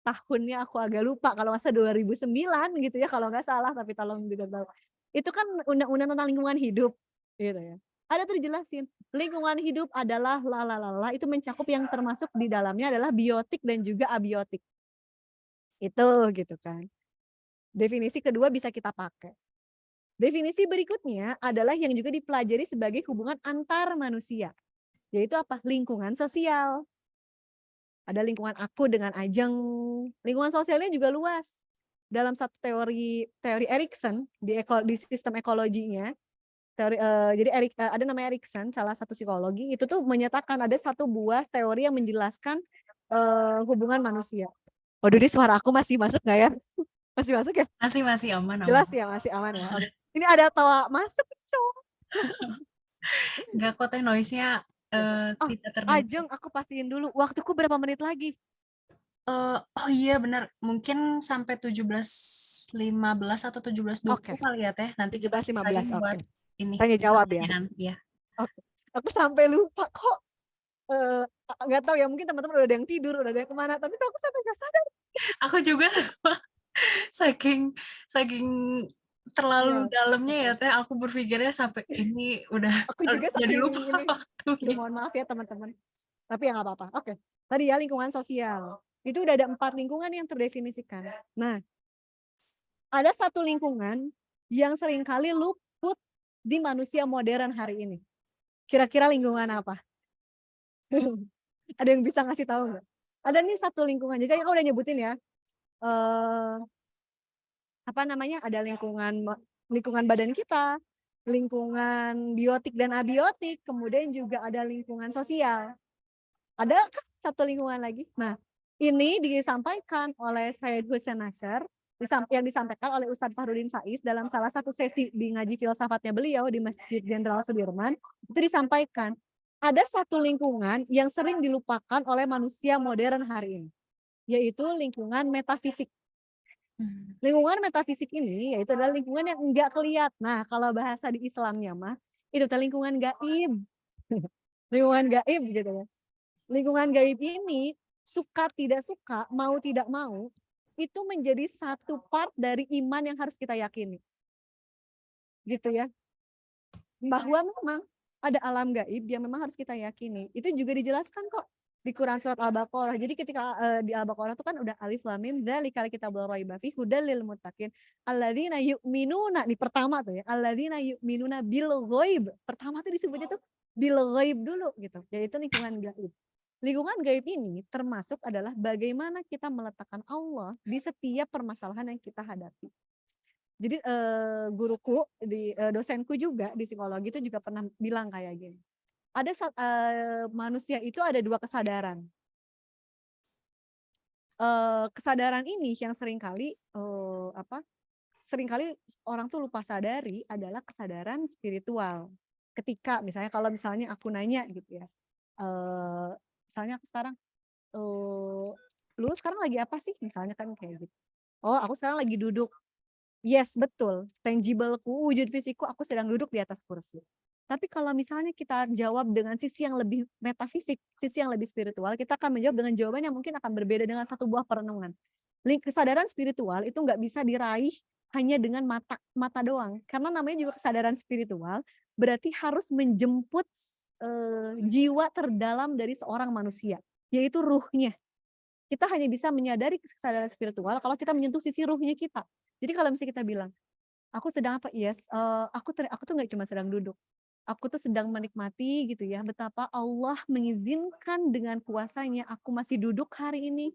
Speaker 2: tahunnya aku agak lupa, kalau nggak salah 2009 gitu ya kalau nggak salah, tapi tolong tidak tahu. Itu kan undang-undang tentang lingkungan hidup gitu ya. Ada tuh dijelasin, lingkungan hidup adalah itu mencakup yang termasuk di dalamnya adalah biotik dan juga abiotik. Itu gitu kan. Definisi kedua bisa kita pakai. Definisi berikutnya adalah yang juga dipelajari sebagai hubungan antar manusia, yaitu apa? Lingkungan sosial. Ada lingkungan aku dengan Ajeng. Lingkungan sosialnya juga luas. Dalam satu teori Erikson di sistem ekologinya, jadi ada namanya Erikson, salah satu psikologi, itu tuh menyatakan ada satu buah teori yang menjelaskan hubungan manusia. Waduh, ini suara aku masih masuk nggak ya? Masih masuk ya?
Speaker 1: Masih aman.
Speaker 2: Jelas ya, masih aman ya. Okay. Ini ada tawa masuk.
Speaker 1: Enggak kok, teh noise-nya tidak terdengar.
Speaker 2: Ajeng, aku pastiin dulu. Waktuku berapa menit lagi?
Speaker 1: Oh iya benar, mungkin sampai 17.15 atau 17.20 kali ya teh. Nanti kita
Speaker 2: 17.15
Speaker 1: buat ini.
Speaker 2: Tanya jawab ya.
Speaker 1: Iya.
Speaker 2: Oke. Aku sampai lupa kok. Nggak tahu ya, mungkin teman-teman udah ada yang tidur, udah ada yang kemana, tapi aku sampai nggak sadar.
Speaker 1: Aku juga saking terlalu dalamnya ya teh, aku berpikirnya sampai ini udah
Speaker 2: aku juga
Speaker 1: jadi lupa
Speaker 2: waktunya. Mohon maaf ya teman-teman, tapi ya nggak apa-apa. Oke, tadi ya lingkungan sosial itu udah ada 4 lingkungan yang terdefinisikan. Nah Ada satu lingkungan yang seringkali luput di manusia modern hari ini. Kira-kira lingkungan apa? Ada yang bisa ngasih tahu nggak? Ada nih satu lingkungan, jadi aku udah nyebutin ya. Apa namanya? Ada lingkungan badan kita, lingkungan biotik dan abiotik, kemudian juga ada lingkungan sosial. Ada satu lingkungan lagi. Nah, ini disampaikan oleh Syed Hussein Nasr, yang disampaikan oleh Ustadz Fahrudin Faiz dalam salah satu sesi di ngaji filsafatnya beliau di Masjid Jenderal Sudirman. Itu disampaikan, ada satu lingkungan yang sering dilupakan oleh manusia modern hari ini, yaitu lingkungan metafisik. Lingkungan metafisik ini yaitu adalah lingkungan yang enggak kelihatan. Nah, kalau bahasa di Islamnya mah itu lingkungan gaib. Lingkungan gaib gitu ya. Lingkungan gaib ini suka tidak suka, mau tidak mau, itu menjadi satu part dari iman yang harus kita yakini. Gitu ya. Bahwa memang ada alam gaib yang memang harus kita yakini. Itu juga dijelaskan kok di Quran surat Al-Baqarah. Jadi ketika di Al-Baqarah itu kan udah alif lam mim dzalikal kitabul raiba fi hudal lil muttaqin alladzina yu'minuna, di pertama tuh ya, alladzina yu'minuna bil ghaib. Pertama tuh disebutnya tuh bil ghaib dulu gitu. Yaitu lingkungan gaib. Lingkungan gaib ini termasuk adalah bagaimana kita meletakkan Allah di setiap permasalahan yang kita hadapi. Jadi guruku dosenku juga di psikologi itu juga pernah bilang kayak gini. Ada manusia itu ada dua kesadaran. Kesadaran ini yang seringkali orang tuh lupa sadari adalah kesadaran spiritual. Ketika misalnya kalau misalnya aku nanya gitu ya, misalnya aku sekarang, lu sekarang lagi apa sih? Misalnya kan kayak gitu. Oh, aku sekarang lagi duduk. Yes, betul. Tangibleku, wujud fisikku, aku sedang duduk di atas kursi. Tapi kalau misalnya kita jawab dengan sisi yang lebih metafisik, sisi yang lebih spiritual, kita akan menjawab dengan jawaban yang mungkin akan berbeda dengan satu buah perenungan. Kesadaran spiritual itu nggak bisa diraih hanya dengan mata doang. Karena namanya juga kesadaran spiritual, berarti harus menjemput jiwa terdalam dari seorang manusia, yaitu ruhnya. Kita hanya bisa menyadari kesadaran spiritual kalau kita menyentuh sisi ruhnya kita. Jadi kalau misalnya kita bilang, aku sedang apa? Yes, aku tuh nggak cuma sedang duduk. Aku tuh sedang menikmati gitu ya, betapa Allah mengizinkan dengan kuasanya aku masih duduk hari ini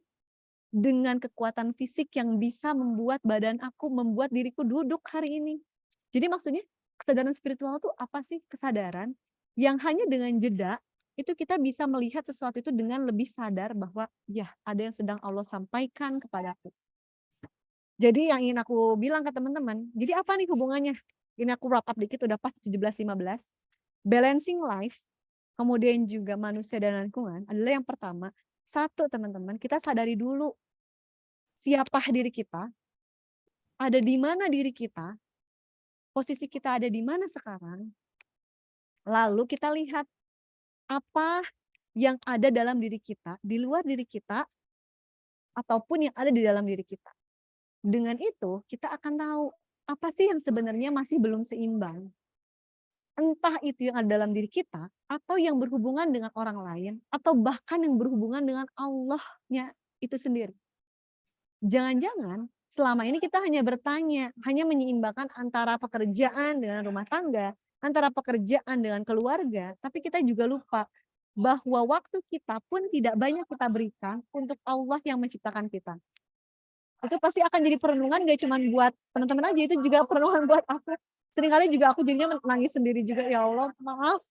Speaker 2: dengan kekuatan fisik yang bisa membuat badan aku, membuat diriku duduk hari ini. Jadi maksudnya kesadaran spiritual itu apa sih? Kesadaran yang hanya dengan jeda itu kita bisa melihat sesuatu itu dengan lebih sadar bahwa ya ada yang sedang Allah sampaikan kepadaku. Jadi yang ingin aku bilang ke teman-teman, jadi apa nih hubungannya? Ini aku wrap up dikit, udah pas 17-15. Balancing life, kemudian juga manusia dan lingkungan adalah yang pertama. Satu teman-teman, kita sadari dulu siapa diri kita, ada di mana diri kita, posisi kita ada di mana sekarang. Lalu kita lihat apa yang ada dalam diri kita, di luar diri kita, ataupun yang ada di dalam diri kita. Dengan itu kita akan tahu apa sih yang sebenarnya masih belum seimbang. Entah itu yang ada dalam diri kita, atau yang berhubungan dengan orang lain, atau bahkan yang berhubungan dengan Allahnya itu sendiri. Jangan-jangan selama ini kita hanya bertanya, hanya menyeimbangkan antara pekerjaan dengan rumah tangga, antara pekerjaan dengan keluarga, tapi kita juga lupa bahwa waktu kita pun tidak banyak kita berikan untuk Allah yang menciptakan kita. Itu pasti akan jadi perenungan gak cuma buat teman-teman aja, itu juga perenungan buat aku. Seringkali juga aku jadinya nangis sendiri juga, ya Allah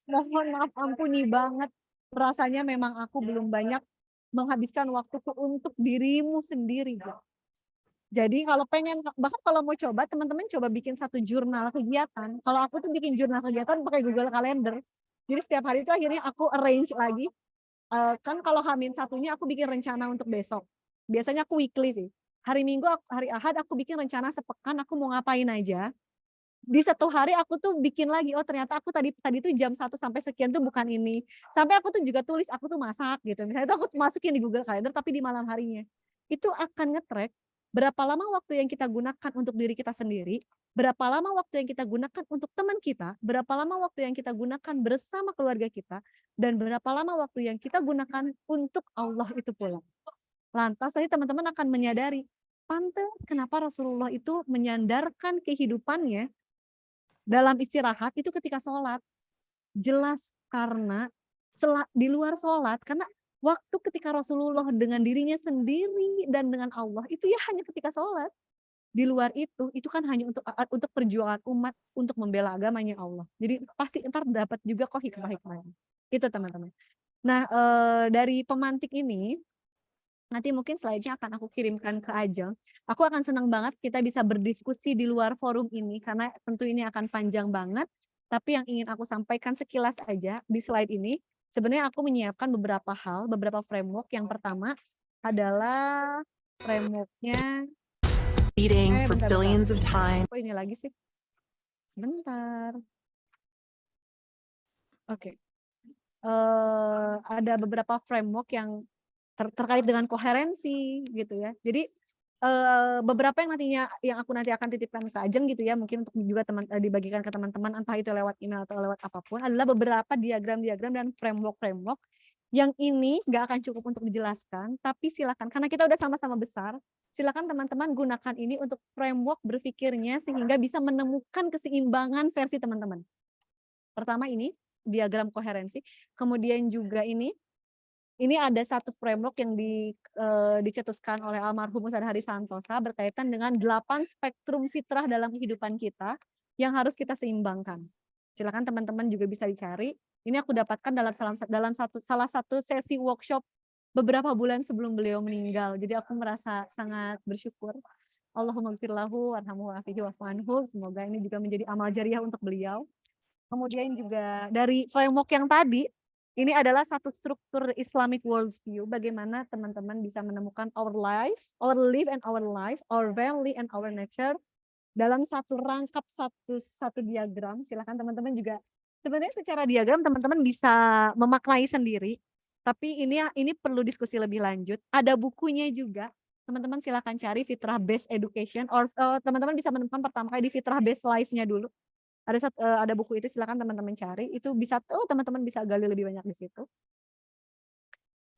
Speaker 2: mohon maaf, ampuni banget. Rasanya memang aku belum banyak menghabiskan waktuku untuk dirimu sendiri. Jadi kalau pengen, bahkan kalau mau coba, teman-teman coba bikin satu jurnal kegiatan. Kalau aku tuh bikin jurnal kegiatan pakai Google Calendar. Jadi setiap hari itu akhirnya aku arrange lagi. Kan kalau H-1-nya aku bikin rencana untuk besok. Biasanya aku weekly sih. Hari Minggu, hari Ahad aku bikin rencana sepekan aku mau ngapain aja. Di satu hari aku tuh bikin lagi, oh ternyata aku tadi tuh jam 1 sampai sekian tuh bukan ini. Sampai aku tuh juga tulis aku tuh masak gitu. Misalnya itu aku masukin di Google Calendar tapi di malam harinya. Itu akan nge-track berapa lama waktu yang kita gunakan untuk diri kita sendiri, berapa lama waktu yang kita gunakan untuk teman kita, berapa lama waktu yang kita gunakan bersama keluarga kita, dan berapa lama waktu yang kita gunakan untuk Allah itu pula. Lantas tadi teman-teman akan menyadari, pantas kenapa Rasulullah itu menyandarkan kehidupannya dalam istirahat itu ketika sholat. Jelas karena di luar sholat, karena waktu ketika Rasulullah dengan dirinya sendiri dan dengan Allah itu ya hanya ketika sholat. Di luar itu kan hanya untuk perjuangan umat untuk membela agamanya Allah. Jadi pasti ntar dapat juga kok hikmah-hikmahnya. Itu teman-teman. Nah dari pemantik ini nanti mungkin slide-nya akan aku kirimkan ke Ajeng. Aku akan senang banget kita bisa berdiskusi di luar forum ini karena tentu ini akan panjang banget. Tapi yang ingin aku sampaikan sekilas aja di slide ini, sebenarnya aku menyiapkan beberapa hal, beberapa framework. Yang pertama adalah frameworknya
Speaker 7: beating for billions of time.
Speaker 2: Oh ini lagi sih. Sebentar. Oke. Ada beberapa framework yang terkait dengan koherensi gitu ya. Jadi beberapa yang aku nanti akan titipkan ke Ajeng gitu ya, mungkin untuk juga dibagikan ke teman-teman entah itu lewat email atau lewat apapun, adalah beberapa diagram-diagram dan framework-framework yang ini nggak akan cukup untuk dijelaskan, tapi silakan karena kita udah sama-sama besar, silakan teman-teman gunakan ini untuk framework berpikirnya sehingga bisa menemukan keseimbangan versi teman-teman. Pertama ini diagram koherensi, kemudian juga ini ada satu framework yang dicetuskan oleh almarhum Ustaz Hari Santosa berkaitan dengan 8 spektrum fitrah dalam kehidupan kita yang harus kita seimbangkan. Silakan teman-teman juga bisa dicari. Ini aku dapatkan dalam salah satu sesi workshop beberapa bulan sebelum beliau meninggal. Jadi aku merasa sangat bersyukur. Allahumma gfirlahu warhamhu wa'afihi wa'fu anhu. Semoga ini juga menjadi amal jariah untuk beliau. Kemudian juga dari framework yang tadi, ini adalah satu struktur Islamic worldview, bagaimana teman-teman bisa menemukan our life, our live and our life, our family and our nature dalam satu rangkap satu diagram. Silakan teman-teman juga, sebenarnya secara diagram teman-teman bisa memaknai sendiri, tapi ini perlu diskusi lebih lanjut. Ada bukunya juga, teman-teman silakan cari Fitrah Based Education, or teman-teman bisa menemukan pertama kali di Fitrah Based Life-nya dulu. Ada buku itu, silakan teman-teman cari, itu bisa teman-teman bisa gali lebih banyak di situ.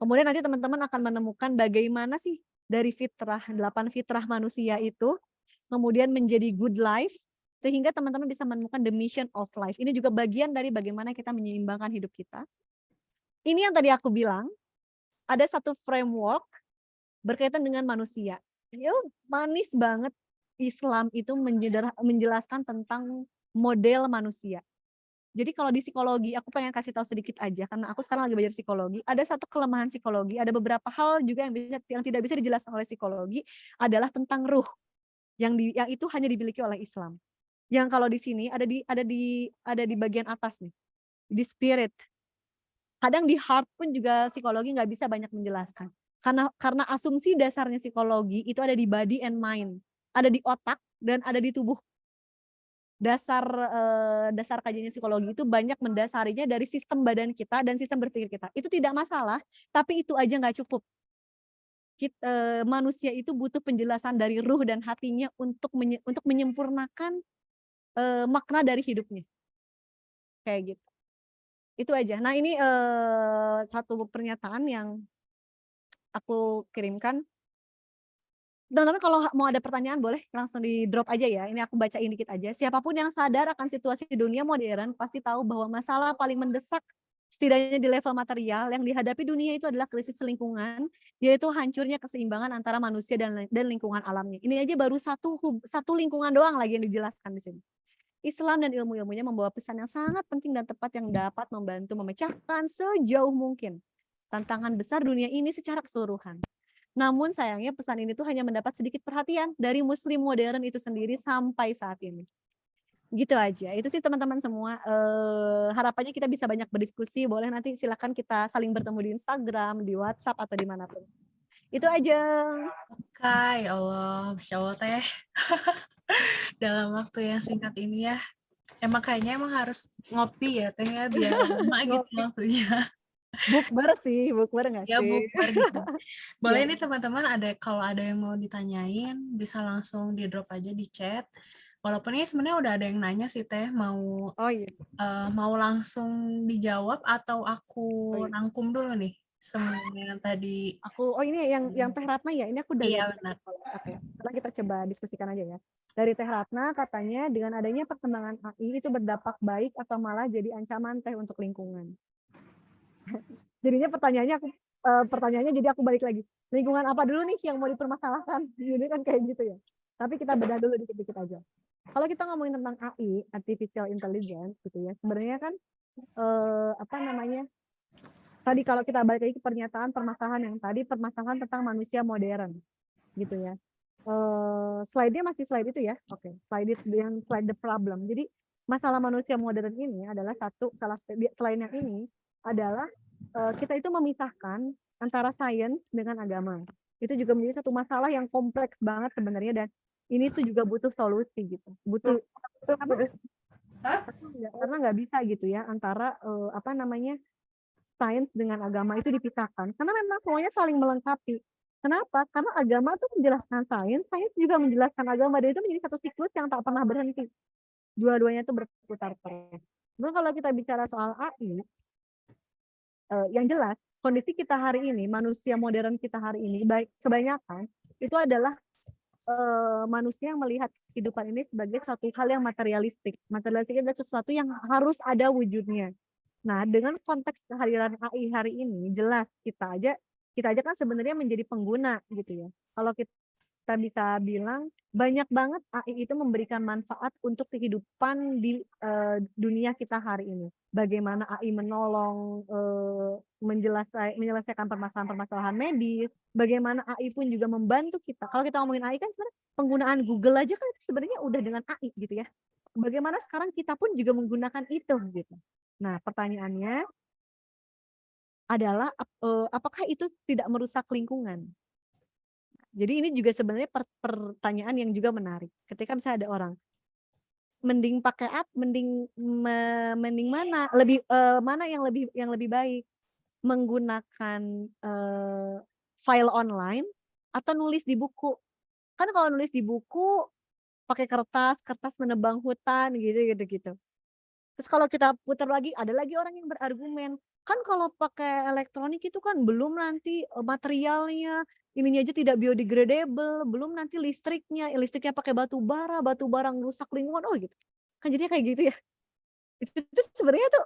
Speaker 2: Kemudian nanti teman-teman akan menemukan bagaimana sih dari fitrah, 8 fitrah manusia itu kemudian menjadi good life, sehingga teman-teman bisa menemukan the mission of life. Ini juga bagian dari bagaimana kita menyeimbangkan hidup kita. Ini yang tadi aku bilang, ada satu framework berkaitan dengan manusia. Manis banget Islam itu menjelaskan tentang model manusia. Jadi kalau di psikologi, aku pengen kasih tahu sedikit aja, karena aku sekarang lagi belajar psikologi. Ada satu kelemahan psikologi, ada beberapa hal juga yang tidak bisa dijelaskan oleh psikologi adalah tentang ruh, yang itu hanya dimiliki oleh Islam. Yang kalau di sini ada di bagian atas nih, di spirit. Kadang di heart pun juga psikologi nggak bisa banyak menjelaskan, karena asumsi dasarnya psikologi itu ada di body and mind, ada di otak dan ada di tubuh. Dasar kajiannya psikologi itu banyak mendasarinya dari sistem badan kita dan sistem berpikir kita. Itu tidak masalah, tapi itu aja nggak cukup. Manusia itu butuh penjelasan dari ruh dan hatinya untuk menyempurnakan makna dari hidupnya. Kayak gitu. Itu aja. Nah ini satu pernyataan yang aku kirimkan. Teman-teman kalau mau ada pertanyaan boleh langsung di drop aja ya. Ini aku bacain dikit aja. Siapapun yang sadar akan situasi dunia modern pasti tahu bahwa masalah paling mendesak setidaknya di level material yang dihadapi dunia itu adalah krisis lingkungan, yaitu hancurnya keseimbangan antara manusia dan lingkungan alamnya. Ini aja baru satu lingkungan doang lagi yang dijelaskan di sini. Islam dan ilmu-ilmunya membawa pesan yang sangat penting dan tepat yang dapat membantu memecahkan sejauh mungkin tantangan besar dunia ini secara keseluruhan. Namun sayangnya pesan ini tuh hanya mendapat sedikit perhatian dari muslim modern itu sendiri sampai saat ini. Gitu aja. Itu sih teman-teman semua. Harapannya kita bisa banyak berdiskusi. Boleh nanti silakan kita saling bertemu di Instagram, di WhatsApp atau dimanapun. Itu aja.
Speaker 1: Oke, ya Allah, Masya Allah teh. Dalam waktu yang singkat ini ya. Kayaknya harus ngopi ya teh ya biar lama gitu waktunya.
Speaker 2: Bukber nggak sih?
Speaker 1: Ya bukber gitu. Boleh nih teman-teman, kalau ada yang mau ditanyain bisa langsung di drop aja di chat. Walaupun ini sebenarnya udah ada yang nanya sih teh, mau langsung dijawab atau aku rangkum dulu nih semuanya tadi.
Speaker 2: Ini yang Teh Ratna ya, ini aku udah
Speaker 1: Iya,
Speaker 2: lihat.
Speaker 1: benar.
Speaker 2: Oke, sekarang kita coba diskusikan aja ya. Dari Teh Ratna katanya dengan adanya perkembangan AI itu berdampak baik atau malah jadi ancaman Teh untuk lingkungan. Jadinya pertanyaannya jadi aku balik lagi. Lingkungan apa dulu nih yang mau dipermasalahkan? Jadi kan kayak gitu ya. Tapi kita bedah dulu dikit-dikit aja. Kalau kita ngomongin tentang AI, artificial intelligence gitu ya, sebenarnya kan tadi kalau kita balik lagi ke pernyataan permasalahan yang tadi, permasalahan tentang manusia modern gitu ya. Slide-nya masih slide itu ya. Oke, slide the problem. Jadi masalah manusia modern ini adalah selain yang ini adalah kita itu memisahkan antara sains dengan agama. Itu juga menjadi satu masalah yang kompleks banget sebenarnya, dan ini tuh juga butuh solusi gitu. Karena nggak bisa gitu ya antara sains dengan agama itu dipisahkan. Karena memang semuanya saling melengkapi. Kenapa? Karena agama itu menjelaskan sains, sains juga menjelaskan agama, dan itu menjadi satu siklus yang tak pernah berhenti. Dua-duanya itu berputar terus. Nah, kalau kita bicara soal AI, yang jelas kondisi kita hari ini, manusia modern kita hari ini, kebanyakan itu adalah manusia yang melihat kehidupan ini sebagai suatu hal yang materialistik. Materialistik adalah sesuatu yang harus ada wujudnya. Nah, dengan konteks kehadiran AI hari ini, jelas kita aja kan sebenarnya menjadi pengguna gitu ya. Kalau kita bisa bilang banyak banget AI itu memberikan manfaat untuk kehidupan di dunia kita hari ini. Bagaimana AI menolong menyelesaikan permasalahan-permasalahan medis, bagaimana AI pun juga membantu kita. Kalau kita ngomongin AI kan sebenarnya penggunaan Google aja kan itu sebenarnya udah dengan AI gitu ya. Bagaimana sekarang kita pun juga menggunakan itu gitu. Nah, pertanyaannya adalah apakah itu tidak merusak lingkungan? Jadi ini juga sebenarnya pertanyaan yang juga menarik. Ketika misalnya ada orang, mending pakai mending mana yang lebih baik, menggunakan file online atau nulis di buku? Kan kalau nulis di buku pakai kertas menebang hutan gitu. Terus kalau kita putar lagi, ada lagi orang yang berargumen, kan kalau pakai elektronik itu kan belum nanti materialnya, ininya aja tidak biodegradable, belum nanti listriknya pakai batu bara merusak lingkungan, gitu. Kan jadinya kayak gitu ya. Itu sebenarnya tuh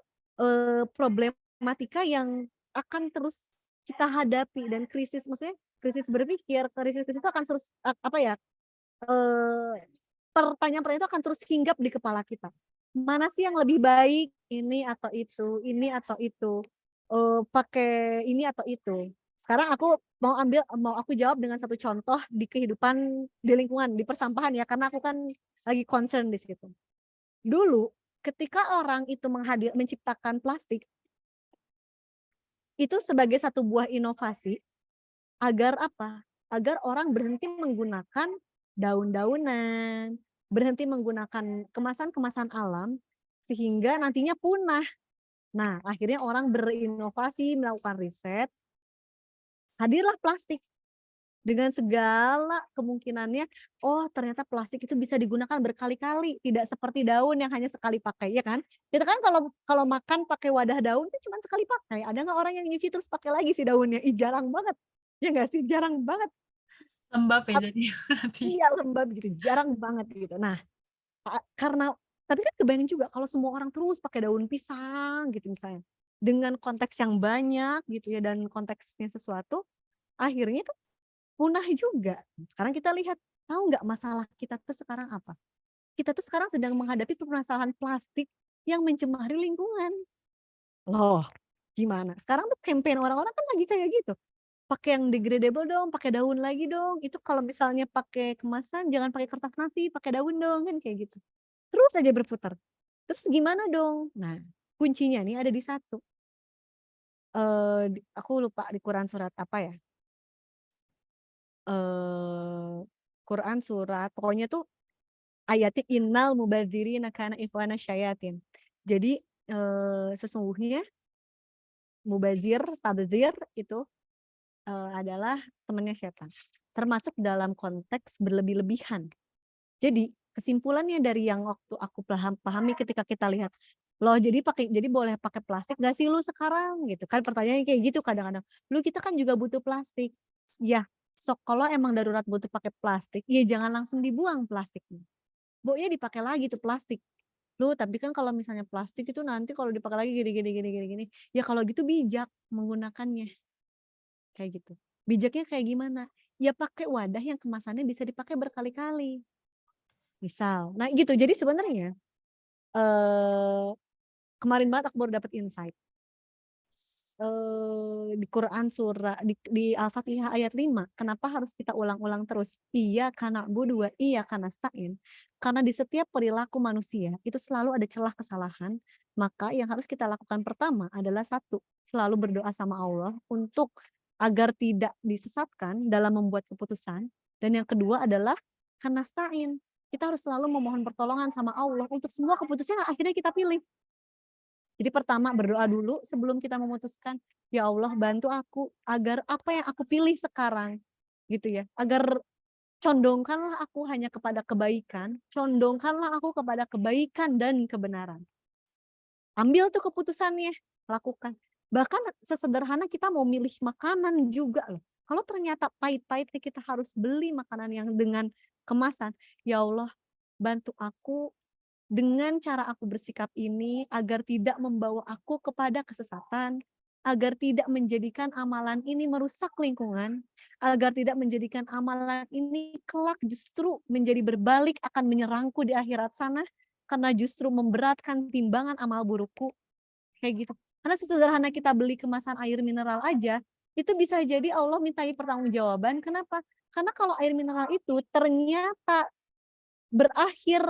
Speaker 2: problematika yang akan terus kita hadapi, dan krisis berpikir, krisis itu akan terus pertanyaan itu akan terus hinggap di kepala kita. Mana sih yang lebih baik, ini atau itu, pakai ini atau itu. Sekarang aku mau aku jawab dengan satu contoh di kehidupan di lingkungan, di persampahan ya, karena aku kan lagi concern di situ. Dulu ketika orang itu menciptakan plastik itu sebagai satu buah inovasi agar apa? Agar orang berhenti menggunakan daun-daunan, berhenti menggunakan kemasan-kemasan alam sehingga nantinya punah. Nah, akhirnya orang berinovasi, melakukan riset, hadirlah plastik dengan segala kemungkinannya. Oh, ternyata plastik itu bisa digunakan berkali-kali, tidak seperti daun yang hanya sekali pakai, ya kan? Kita kan kalau makan pakai wadah daun itu cuma sekali pakai. Ada nggak orang yang nyuci terus pakai lagi si daunnya? Jarang banget. Ya nggak sih? Jarang banget.
Speaker 1: Lembab ya jadi nanti.
Speaker 2: Iya, lembab gitu, jarang banget gitu. Nah, tapi kan kebayang juga kalau semua orang terus pakai daun pisang gitu misalnya, dengan konteks yang banyak gitu ya, dan konteksnya sesuatu, akhirnya kan punah juga. Sekarang kita lihat, tahu nggak masalah kita tuh sekarang apa? Kita tuh sekarang sedang menghadapi permasalahan plastik yang mencemari lingkungan. Loh, gimana? Sekarang tuh campaign orang-orang kan lagi kayak gitu. Pakai yang degradable dong, pakai daun lagi dong. Itu kalau misalnya pakai kemasan jangan pakai kertas nasi, pakai daun dong, kan kayak gitu. Terus aja berputar. Terus gimana dong? Nah, kuncinya nih ada di satu. Aku lupa di Quran surat apa ya? Quran surat pokoknya tuh ayatnya innal mubadzirina kana ikhwana syayatin. Jadi sesungguhnya mubazir, tabdzir itu adalah temannya setan, termasuk dalam konteks berlebih-lebihan. Jadi kesimpulannya dari yang waktu aku pahami ketika kita lihat Loh jadi boleh pakai plastik nggak sih lu sekarang gitu kan, pertanyaannya kayak gitu kadang-kadang. Lu kita kan juga butuh plastik. Ya, sok kalau emang darurat butuh pakai plastik, ya jangan langsung dibuang plastiknya. Ya dipakai lagi tuh plastik. Lu tapi kan kalau misalnya plastik itu nanti kalau dipakai lagi gini. Ya kalau gitu bijak menggunakannya. Kayak gitu. Bijaknya kayak gimana? Ya pakai wadah yang kemasannya bisa dipakai berkali-kali. Misal. Nah gitu. Jadi sebenarnya kemarin banget aku baru dapat insight. Di Quran surah di Al-Fatihah ayat 5, kenapa harus kita ulang-ulang terus? Iyyaka na'budu wa iyyaka nasta'in. Karena di setiap perilaku manusia itu selalu ada celah kesalahan, maka yang harus kita lakukan pertama adalah satu, selalu berdoa sama Allah untuk agar tidak disesatkan dalam membuat keputusan, dan yang kedua adalah nasta'in. Kita harus selalu memohon pertolongan sama Allah untuk semua keputusan yang akhirnya kita pilih. Jadi pertama berdoa dulu sebelum kita memutuskan, ya Allah bantu aku agar apa yang aku pilih sekarang gitu ya, agar condongkanlah aku hanya kepada kebaikan, condongkanlah aku kepada kebaikan dan kebenaran. Ambil tuh keputusannya, lakukan. Bahkan sesederhana kita mau milih makanan juga loh. Kalau ternyata pahit-pahit kita harus beli makanan yang dengan kemasan, ya Allah bantu aku dengan cara aku bersikap ini agar tidak membawa aku kepada kesesatan, agar tidak menjadikan amalan ini merusak lingkungan, agar tidak menjadikan amalan ini kelak justru menjadi berbalik akan menyerangku di akhirat sana, karena justru memberatkan timbangan amal burukku. Kayak gitu. Karena sesederhana kita beli kemasan air mineral aja, itu bisa jadi Allah mintai pertanggungjawaban. Kenapa? Karena kalau air mineral itu ternyata berakhir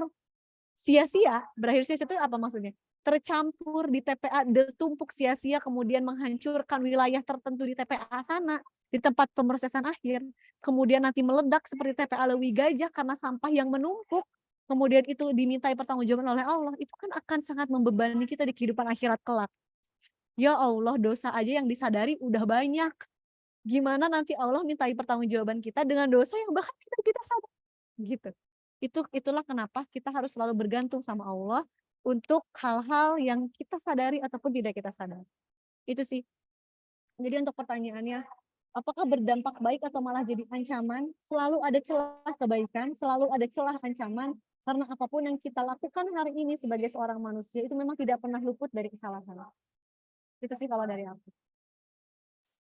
Speaker 2: sia-sia itu apa maksudnya? Tercampur di TPA, bertumpuk sia-sia, kemudian menghancurkan wilayah tertentu di TPA sana, di tempat pemrosesan akhir, kemudian nanti meledak seperti TPA Lewi Gajah karena sampah yang menumpuk, kemudian itu dimintai pertanggungjawaban oleh Allah, itu kan akan sangat membebani kita di kehidupan akhirat kelak. Ya Allah, dosa aja yang disadari udah banyak. Gimana nanti Allah mintai pertanggungjawaban kita dengan dosa yang bahkan kita sadar. Gitu. Itulah kenapa kita harus selalu bergantung sama Allah untuk hal-hal yang kita sadari ataupun tidak kita sadari. Itu sih. Jadi untuk pertanyaannya, apakah berdampak baik atau malah jadi ancaman? Selalu ada celah kebaikan, selalu ada celah ancaman, karena apapun yang kita lakukan hari ini sebagai seorang manusia itu memang tidak pernah luput dari kesalahan. Itu sih kalau dari aku.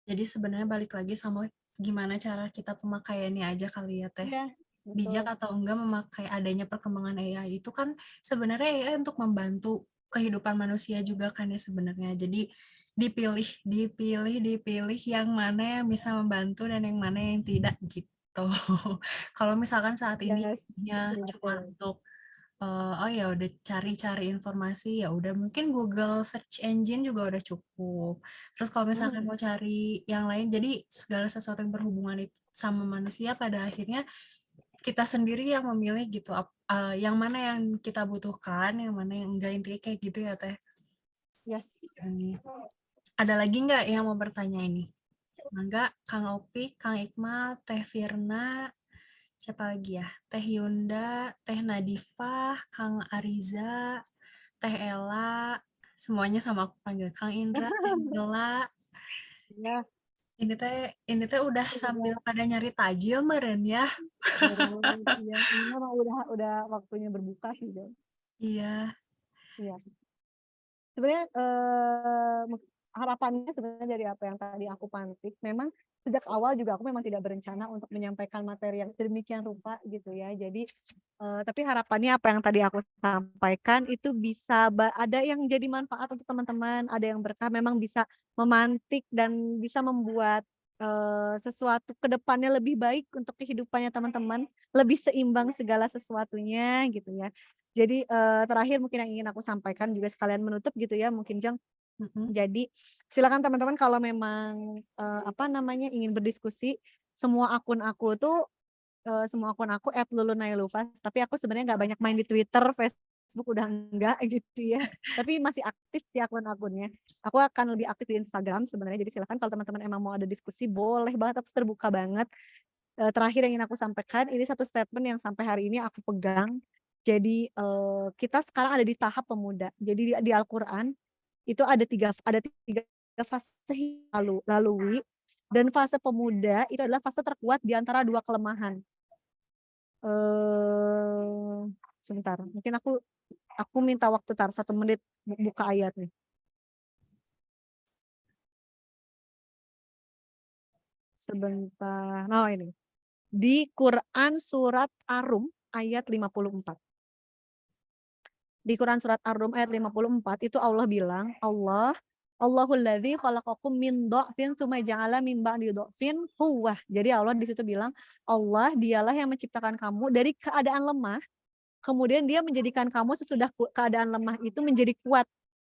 Speaker 1: Jadi sebenarnya balik lagi sama gimana cara kita pemakaiannya aja kali ya Teh.
Speaker 2: Ya.
Speaker 1: Bijak atau enggak memakai adanya perkembangan AI itu kan sebenarnya AI untuk membantu kehidupan manusia juga kan ya sebenarnya. Jadi dipilih yang mana yang bisa membantu dan yang mana yang tidak gitu. Kalau misalkan saat ini cuma untuk ya udah cari-cari informasi, ya udah mungkin Google search engine juga udah cukup. Terus kalau misalkan mau cari yang lain, jadi segala sesuatu yang berhubungan sama manusia pada akhirnya kita sendiri yang memilih gitu, yang mana yang kita butuhkan, yang mana yang enggak, intinya kayak gitu ya Teh.
Speaker 2: Yes.
Speaker 1: Ada lagi nggak yang mau bertanya ini? Semoga Kang Opik, Kang Iqmal, Teh Firna, siapa lagi ya? Teh Yunda, Teh Nadifah, Kang Ariza, Teh Ella, semuanya sama aku panggil Kang Indra, Teh Bella.
Speaker 2: Ya.
Speaker 1: Ini teh udah sambil pada nyari tajil meren ya.
Speaker 2: Iya, ini memang udah waktunya berbuka sih, Jo.
Speaker 1: Iya.
Speaker 2: Iya. Sebenarnya harapannya sebenarnya dari apa yang tadi aku pantik, memang sejak awal juga aku memang tidak berencana untuk menyampaikan materi yang sedemikian rupa gitu ya. Jadi tapi harapannya apa yang tadi aku sampaikan itu bisa ada yang jadi manfaat untuk teman-teman, ada yang berkah, memang bisa memantik dan bisa membuat sesuatu ke depannya lebih baik untuk kehidupannya teman-teman, lebih seimbang segala sesuatunya gitu ya. Jadi terakhir mungkin yang ingin aku sampaikan juga sekalian menutup gitu ya, mungkin Jang. Jadi silakan teman-teman kalau memang ingin berdiskusi, semua akun aku @lulunailufas, tapi aku sebenarnya nggak banyak main di Twitter, Facebook udah enggak gitu ya. Tapi masih aktif sih akun-akunnya. Aku akan lebih aktif di Instagram sebenarnya. Jadi silakan kalau teman-teman emang mau ada diskusi, boleh banget, aku terbuka banget. Terakhir yang ingin aku sampaikan, ini satu statement yang sampai hari ini aku pegang. Jadi kita sekarang ada di tahap pemuda. Jadi di Al-Quran itu ada tiga fase lalui, dan fase pemuda itu adalah fase terkuat di antara dua kelemahan. Sebentar, mungkin aku minta waktu 1 menit buka ayat nih. Sebentar. Nah, ini. Di Quran surat Ar-Rum ayat 54. Di Quran surat Ar-Rum ayat 54 itu Allah bilang, Allahul ladzi khalaqakum min dha'fin tsumma ja'ala min ba'di dha'fin quwwah. Jadi Allah di situ bilang, Allah dialah yang menciptakan kamu dari keadaan lemah, kemudian dia menjadikan kamu sesudah keadaan lemah itu menjadi kuat.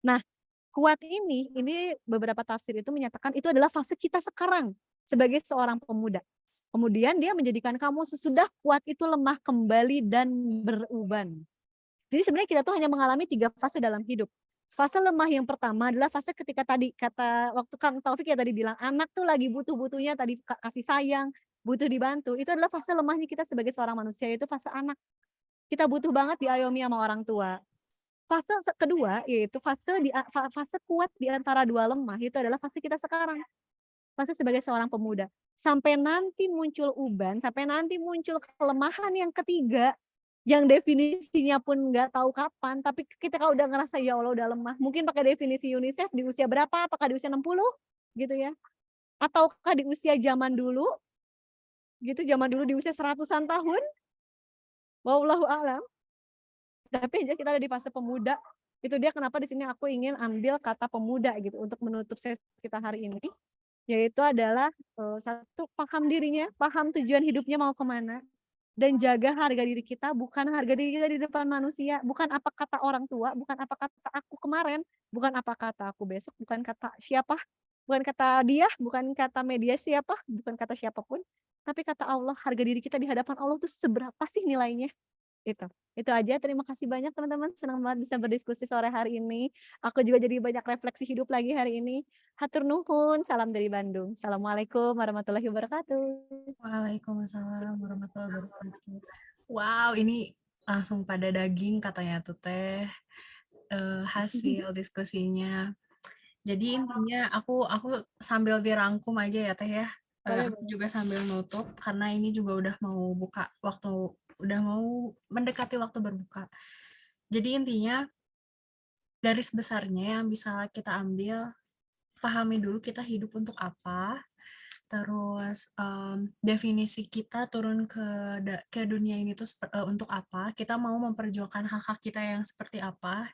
Speaker 2: Nah, kuat ini beberapa tafsir itu menyatakan itu adalah fase kita sekarang sebagai seorang pemuda. Kemudian dia menjadikan kamu sesudah kuat itu lemah kembali dan beruban. Jadi sebenarnya kita tuh hanya mengalami 3 fase dalam hidup. Fase lemah yang pertama adalah fase ketika tadi kata waktu Kang Taufik ya tadi bilang anak tuh lagi butuh-butuhnya tadi kasih sayang, butuh dibantu. Itu adalah fase lemahnya kita sebagai seorang manusia, yaitu fase anak. Kita butuh banget diayomi sama orang tua. Fase kedua yaitu fase kuat di antara dua lemah, itu adalah fase kita sekarang. Fase sebagai seorang pemuda. Sampai nanti muncul uban, sampai nanti muncul kelemahan yang ketiga, yang definisinya pun nggak tahu kapan, tapi kita kalau udah ngerasa ya Allah udah lemah, mungkin pakai definisi UNICEF di usia berapa? Apakah di usia 60 gitu ya? Ataukah di usia zaman dulu? Gitu, zaman dulu di usia 100-an tahun? Wallahu a'lam. Tapi aja kita ada di fase pemuda. Itu dia kenapa di sini aku ingin ambil kata pemuda gitu untuk menutup sesi kita hari ini, yaitu adalah satu, paham dirinya, paham tujuan hidupnya mau kemana, dan jaga harga diri kita, bukan harga diri kita di depan manusia, bukan apa kata orang tua, bukan apa kata aku kemarin, bukan apa kata aku besok, bukan kata siapa, bukan kata dia, bukan kata media siapa, bukan kata siapapun, tapi kata Allah. Harga diri kita di hadapan Allah tuh seberapa sih nilainya? Itu aja. Terima kasih banyak teman-teman, senang banget bisa berdiskusi sore hari ini. Aku juga jadi banyak refleksi hidup lagi hari ini. Hatur nuhun, salam dari Bandung. Assalamualaikum warahmatullahi wabarakatuh.
Speaker 1: Waalaikumsalam warahmatullahi wabarakatuh. Wow, ini langsung pada daging katanya tuh teh hasil diskusinya. Jadi intinya aku sambil dirangkum aja ya teh ya. Aku juga sambil nutup karena ini juga udah mau buka waktu, udah mau mendekati waktu berbuka. Jadi intinya garis besarnya yang bisa kita ambil, pahami dulu kita hidup untuk apa, terus definisi kita turun ke dunia ini tuh untuk apa, kita mau memperjuangkan hak-hak kita yang seperti apa,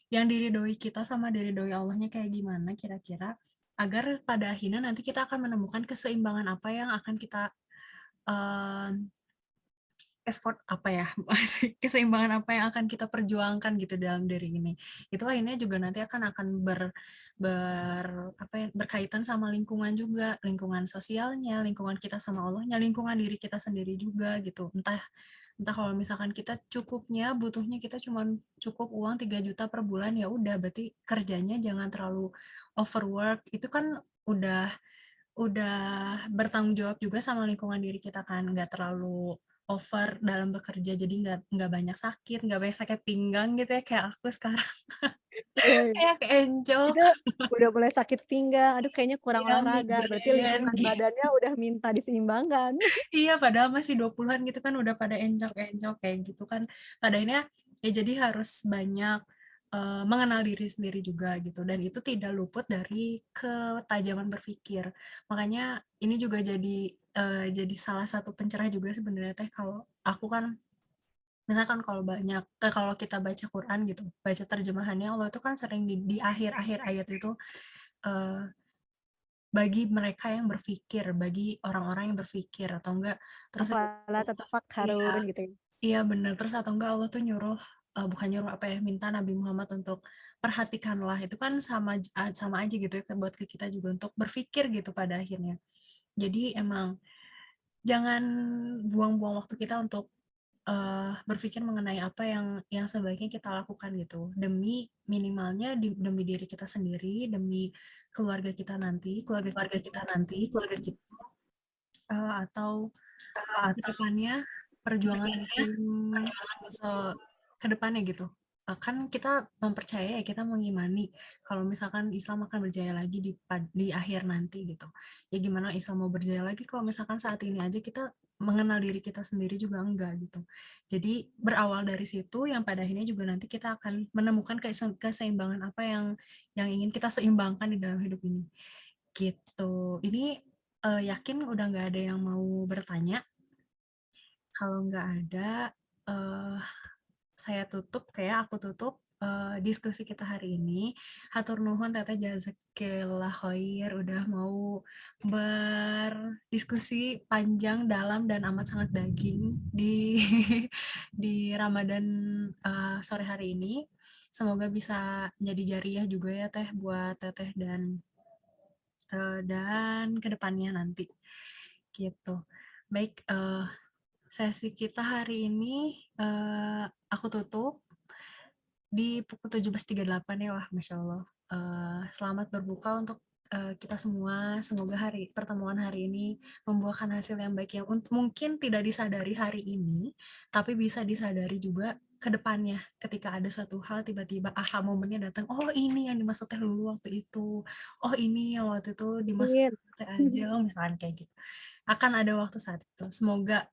Speaker 1: yang diridhoi kita sama diridhoi Allahnya kayak gimana kira-kira, agar pada akhirnya nanti kita akan menemukan keseimbangan apa yang akan kita effort apa ya, keseimbangan apa yang akan kita perjuangkan gitu dalam diri ini. Itu akhirnya juga nanti akan berkaitan sama lingkungan juga, lingkungan sosialnya, lingkungan kita sama Allahnya, lingkungan diri kita sendiri juga gitu. Entah kalau misalkan kita cukupnya, butuhnya kita cuma cukup uang 3 juta per bulan, ya udah berarti kerjanya jangan terlalu overwork. Itu kan udah bertanggung jawab juga sama lingkungan diri kita kan, nggak terlalu over dalam bekerja, jadi nggak banyak sakit pinggang gitu ya kayak aku sekarang. Kayak keencok.
Speaker 2: Udah mulai sakit pinggang, aduh kayaknya kurang olahraga, berarti lingkungan badannya udah minta diseimbangkan.
Speaker 1: Iya, padahal masih 20-an gitu kan udah pada encok-encok kayak gitu kan. Padahal ya jadi harus banyak mengenal diri sendiri juga gitu, dan itu tidak luput dari ketajaman berpikir. Makanya ini juga jadi salah satu pencerah juga sebenarnya teh. Kalau aku kan misalkan kalau kita baca Quran gitu, baca terjemahannya, Allah itu kan sering di akhir-akhir ayat itu bagi mereka yang berpikir, bagi orang-orang yang berpikir, atau enggak terus
Speaker 2: Harun gitu ya.
Speaker 1: Iya benar, terus atau enggak Allah tuh nyuruh, bukan nyuruh minta Nabi Muhammad untuk perhatikanlah. Itu kan sama aja gitu ya buat kita juga untuk berpikir gitu pada akhirnya. Jadi emang jangan buang-buang waktu kita untuk berpikir mengenai apa yang sebaiknya kita lakukan gitu, demi minimalnya demi diri kita sendiri, demi keluarga kita nanti, atau kedepannya perjuangan Muslim ke depannya gitu. Kan kita mempercayai, kita mengimani kalau misalkan Islam akan berjaya lagi di akhir nanti gitu. Ya gimana Islam mau berjaya lagi kalau misalkan saat ini aja kita mengenal diri kita sendiri juga enggak gitu. Jadi berawal dari situ yang pada akhirnya juga nanti kita akan menemukan keseimbangan apa yang ingin kita seimbangkan di dalam hidup ini. Gitu. Ini yakin udah nggak ada yang mau bertanya. Kalau nggak ada, saya tutup, aku tutup diskusi kita hari ini. Hatur nuhun teteh jazakillah khair udah mau berdiskusi panjang, dalam, dan amat sangat daging di di Ramadan sore hari ini. Semoga bisa jadi jariah juga ya teh buat teteh dan kedepannya nanti gitu. Baik, sesi kita hari ini aku tutup di pukul 17.38 ya. Wah, Masya Allah. Selamat berbuka untuk kita semua. Semoga pertemuan hari ini membuahkan hasil yang baik yang mungkin tidak disadari hari ini, tapi bisa disadari juga ke depannya ketika ada suatu hal tiba-tiba aha momennya datang. Oh, ini yang dimaksud Teh Lulu waktu itu. Oh, ini yang waktu itu dimaksud Teh Ajeng, misalkan kayak gitu. Akan ada waktu saat itu. Semoga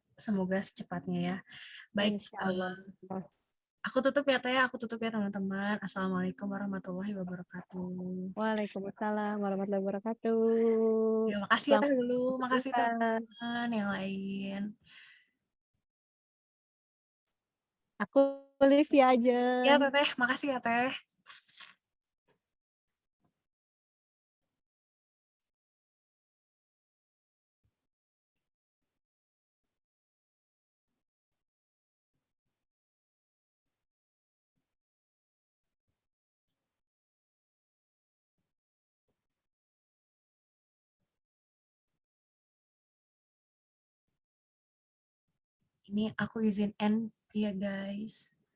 Speaker 1: secepatnya ya. Baik, aku tutup ya Teh, aku tutup ya teman-teman. Assalamualaikum warahmatullahi wabarakatuh.
Speaker 2: Waalaikumsalam warahmatullahi wabarakatuh.
Speaker 1: Terima kasih ya Teh dulu, makasih teman-teman yang lain.
Speaker 2: Aku Olivia aja.
Speaker 1: Ya Teh, makasih ya Teh. Ini aku izin end ya guys.